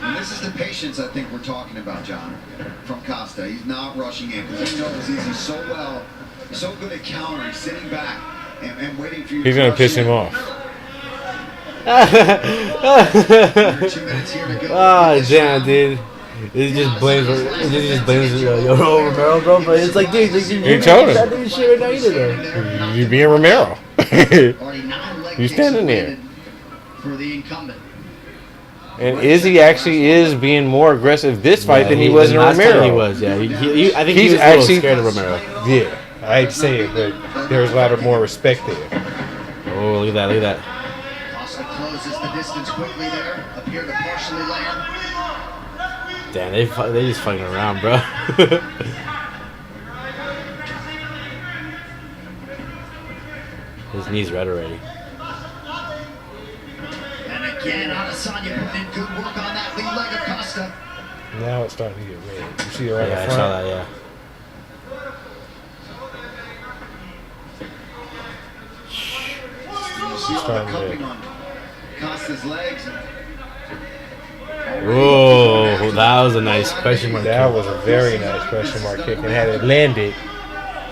And this is the patience I think we're talking about, John, from Costa. He's not rushing in because he knows he's so good at countering, sitting back and waiting for you. He's gonna piss him off. Oh damn, dude! It just blames Romero, bro. But it's like, dude, He told him. that dude shit right now either, though. You being Romero. You standing there. For the incumbent. And Izzy actually is being more aggressive this fight than he was in last Romero. time he was, yeah. I think He's he was actually a little scared of Romero. Yeah, I hate to say it, but there's a lot of more respect there. Oh, look at that! Costa closes the distance quickly there. Appear to partially land. Damn, they just fucking around, bro. His knee's red already. And again, Adesanya putting in good work on that lead leg of Costa. Now it's starting to get red. You see it right Yeah, in I front? saw that. Yeah. You see all the Starting to- cupping on Costa's legs. Whoa, that was a nice question mark. That was a very nice question mark kick. And had it landed,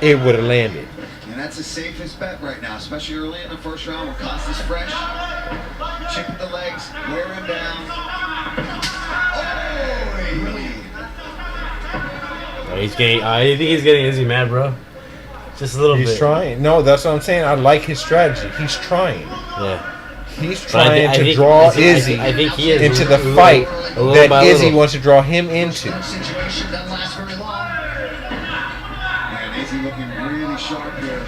it would have landed. And that's the safest bet right now, especially early in the first round when Costa's fresh. Chip at the legs, wear him down. Oh, really? He's getting. I think he's getting Izzy mad, bro. Just a little bit. He's trying. No, that's what I'm saying. I like his strategy. He's trying. Yeah. He's But trying to draw Izzy I think he is into the a little- fight a little that by Izzy little. wants to draw him into. Situation doesn't last very long. Man, Izzy looking really sharp here.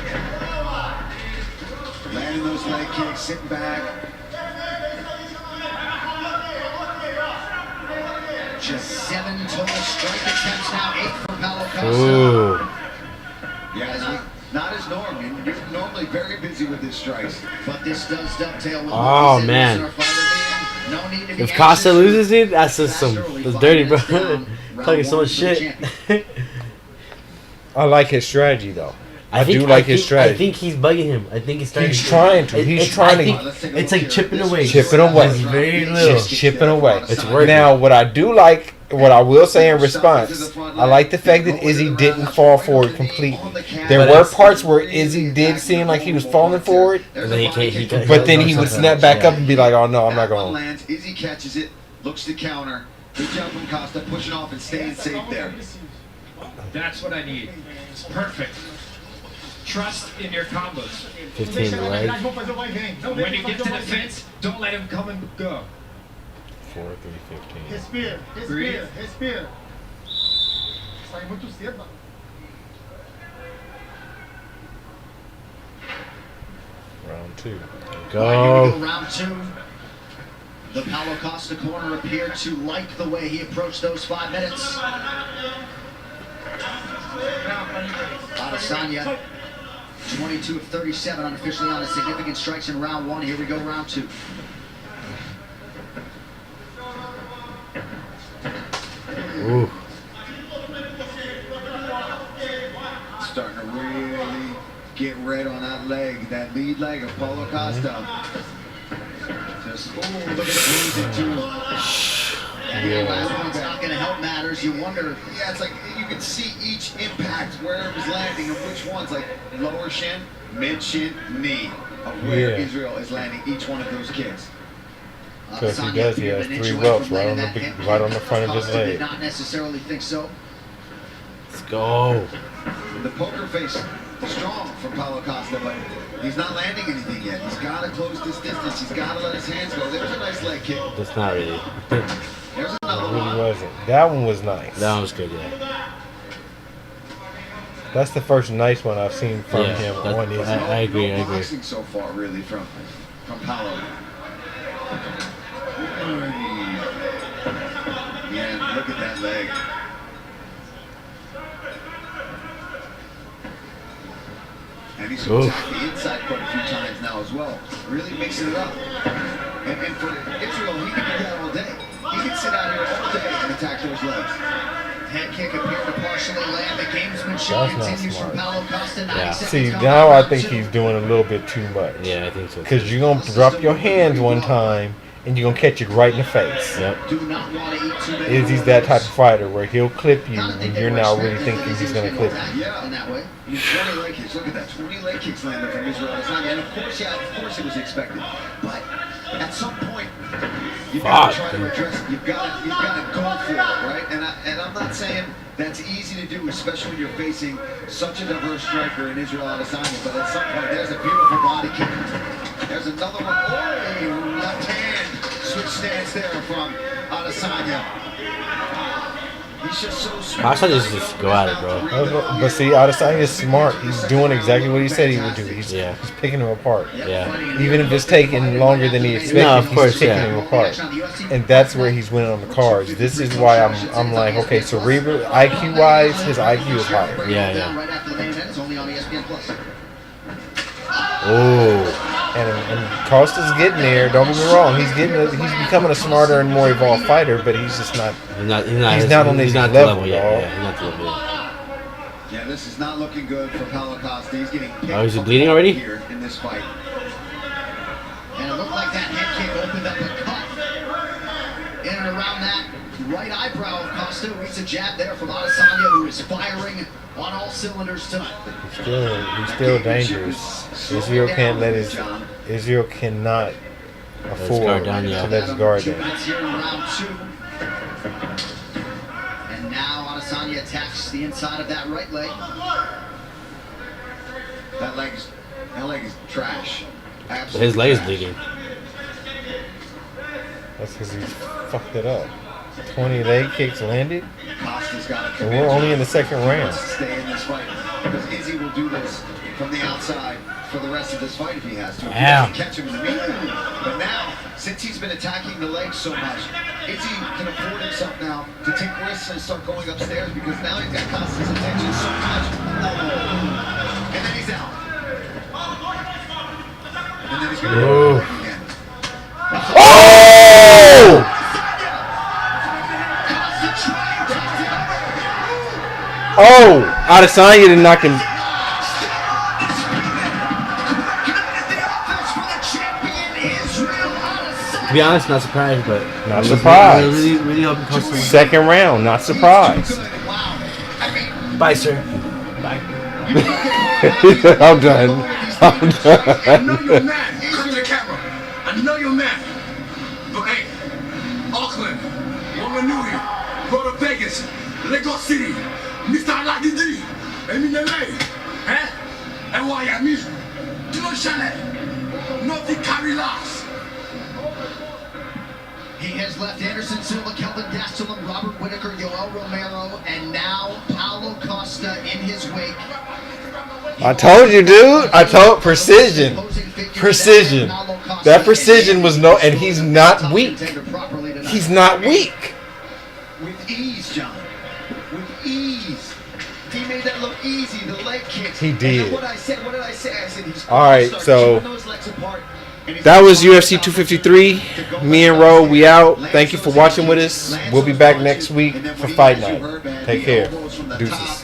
Landing those leg kicks, sitting back. Just 7 total strike attempts now, 8 for Paulo Costa. Ooh. Yeah, not his norm. You're normally very busy with his strikes. But this does dovetail with Oh, what he said man. in our fighter man. No need to be If Costa anxious. loses, dude, that's just that's dirty, bro. Talking so much shit. I like his strategy, though. I think- do like his think- strategy. I think he's bugging him. I think he's starting. He's trying to. He's trying to. It's like chipping away. Chipping away. It's very little. Just chipping away. It's working. Now, what I do like, what I will say in response, I like the fact that Izzy didn't fall forward completely. There were parts where Izzy did seem like he was falling forward, And then but then he would snap back up and be like, "Oh no, I'm not That one going." lands. Izzy catches it, looks to counter. Good job from Costa, pushing off and staying safe there. That's what I need. It's perfect. Trust in your combos. 15 leg. When you get to the fence, don't let him come and go. 3:15. Respira, respira, respira. Sai muito cedo, mano. Round 2. All right, here we go, round 2. The Paulo Costa corner appeared to like the way he approached those 5 minutes. Adesanya, 22 of 37 unofficially on his significant strikes in round 1. Here we go, round 2. Ooh. Starting to really get red on that leg, that lead leg of Paulo Costa. Just, look at the bruising too. Yeah. Last one's not going to help matters. You wonder. Yeah, it's like you can see each impact where it was landing and which ones, like lower shin, mid shin, knee, of where Israel is landing each one of those kicks. Because he does, he has 3 welts right on the front of his leg. Did not necessarily think so. Let's go. The poker face strong from Paulo Costa, but he's not landing anything yet. He's got to close this distance. He's got to let his hands go. There's a nice leg kick. That's not really. There's another It one. really wasn't. That one was nice. That one was good, yeah. That's the first nice one I've seen from him on his. I agree. Boxing so far, really, from Paulo. Yeah, look at that leg. And he's attacked the inside quite a few times now as well. Really mixing it up. And for Israel, he can do that all day. He can sit out here all day and attack those legs. Head kick appeared to partially land. The gamesmanship continues from Paulo Costa. Yeah. See, now I think he's doing a little bit too much. Yeah, I think so. Because you're going to drop your hands one time, and you're going to catch it right in the face. Yep. Do not want to eat too many. Izzy's that type of fighter where he'll clip you when you're not really thinking he's going to clip you. Yeah, in that way. 20 leg kicks. Look at that. 20 leg kicks landed from Israel Adesanya. And of course it was expected. But at some point, you've got to try to address it. You've got to go for it, right? And I'm not saying that's easy to do, especially when you're facing such a diverse striker in Israel Adesanya. But at some point, there's a beautiful body kick. There's another one. Oh, left hand. Switch stance there from Adesanya. He's just so smart. I just go at it, bro. But see, Adesanya is smart. He's doing exactly what he said he would do. He's picking them apart. Yeah. Even if it's taking longer than he expected, he's picking them apart. And that's where he's winning on the cards. This is why I'm like, okay, cerebral, IQ-wise, his IQ is higher. Yeah. Right after the main event, it's only on ESPN Plus. Oh. And Costa's getting there. Don't get me wrong. He's becoming a smarter and more evolved fighter, but he's just not. He's not on this level, y'all. Yeah, he's not the level yet. Yeah, this is not looking good for Paulo Costa. He's getting picked is he bleeding already? Here in this fight. And it looked like that head kick opened up a cut in and around that right eyebrow of Costa. It's a jab there from Adesanya, who is firing on all cylinders tonight. He's still dangerous. Israel cannot afford to let his guard down. That's here in round 2. And now Adesanya attacks the inside of that right leg. That leg is trash. Absolutely His leg is trash. bleeding. That's because he fucked it up. 20 leg kicks landed. Costa's got to And we're only in the second round. stay in this fight because Izzy will do this from the outside for the rest of this fight if he has to. If he doesn't catch him in the meantime. But now, since he's been attacking the legs so much, Izzy can afford himself now to take risks and start going upstairs because now he's got Costa's attention so much. Oh. And then he's out. And then he's going to go back again. Oh! Oh! Adesanya did knock him. To be honest, not surprised, but Not surprised. Really hoping Costa wins. Second round, not surprised. Bye, sir. Bye. I'm done. I'm I know you're done. mad. Cut to the camera. I know you're mad. But hey, Auckland, Wanganui, go to Vegas, Lagos City, Mr. Aladidi, Eminele, and Miami, Tino Chalet, nothing carry last. He has left Anderson Silva, Kelvin Gastelum, Robert Whitaker, Yoel Romero, and now Paulo Costa in his wake. I told you, dude. I told precision. Precision. That precision was no, and he's not weak. He's not weak. With ease, John. With ease. He made that look easy. The leg kicks. He did. What did I say? I said he's all right, so that was UFC 253. Me and Ro, we out. Thank you for watching with us. We'll be back next week for Fight Night. Take care. Deuces.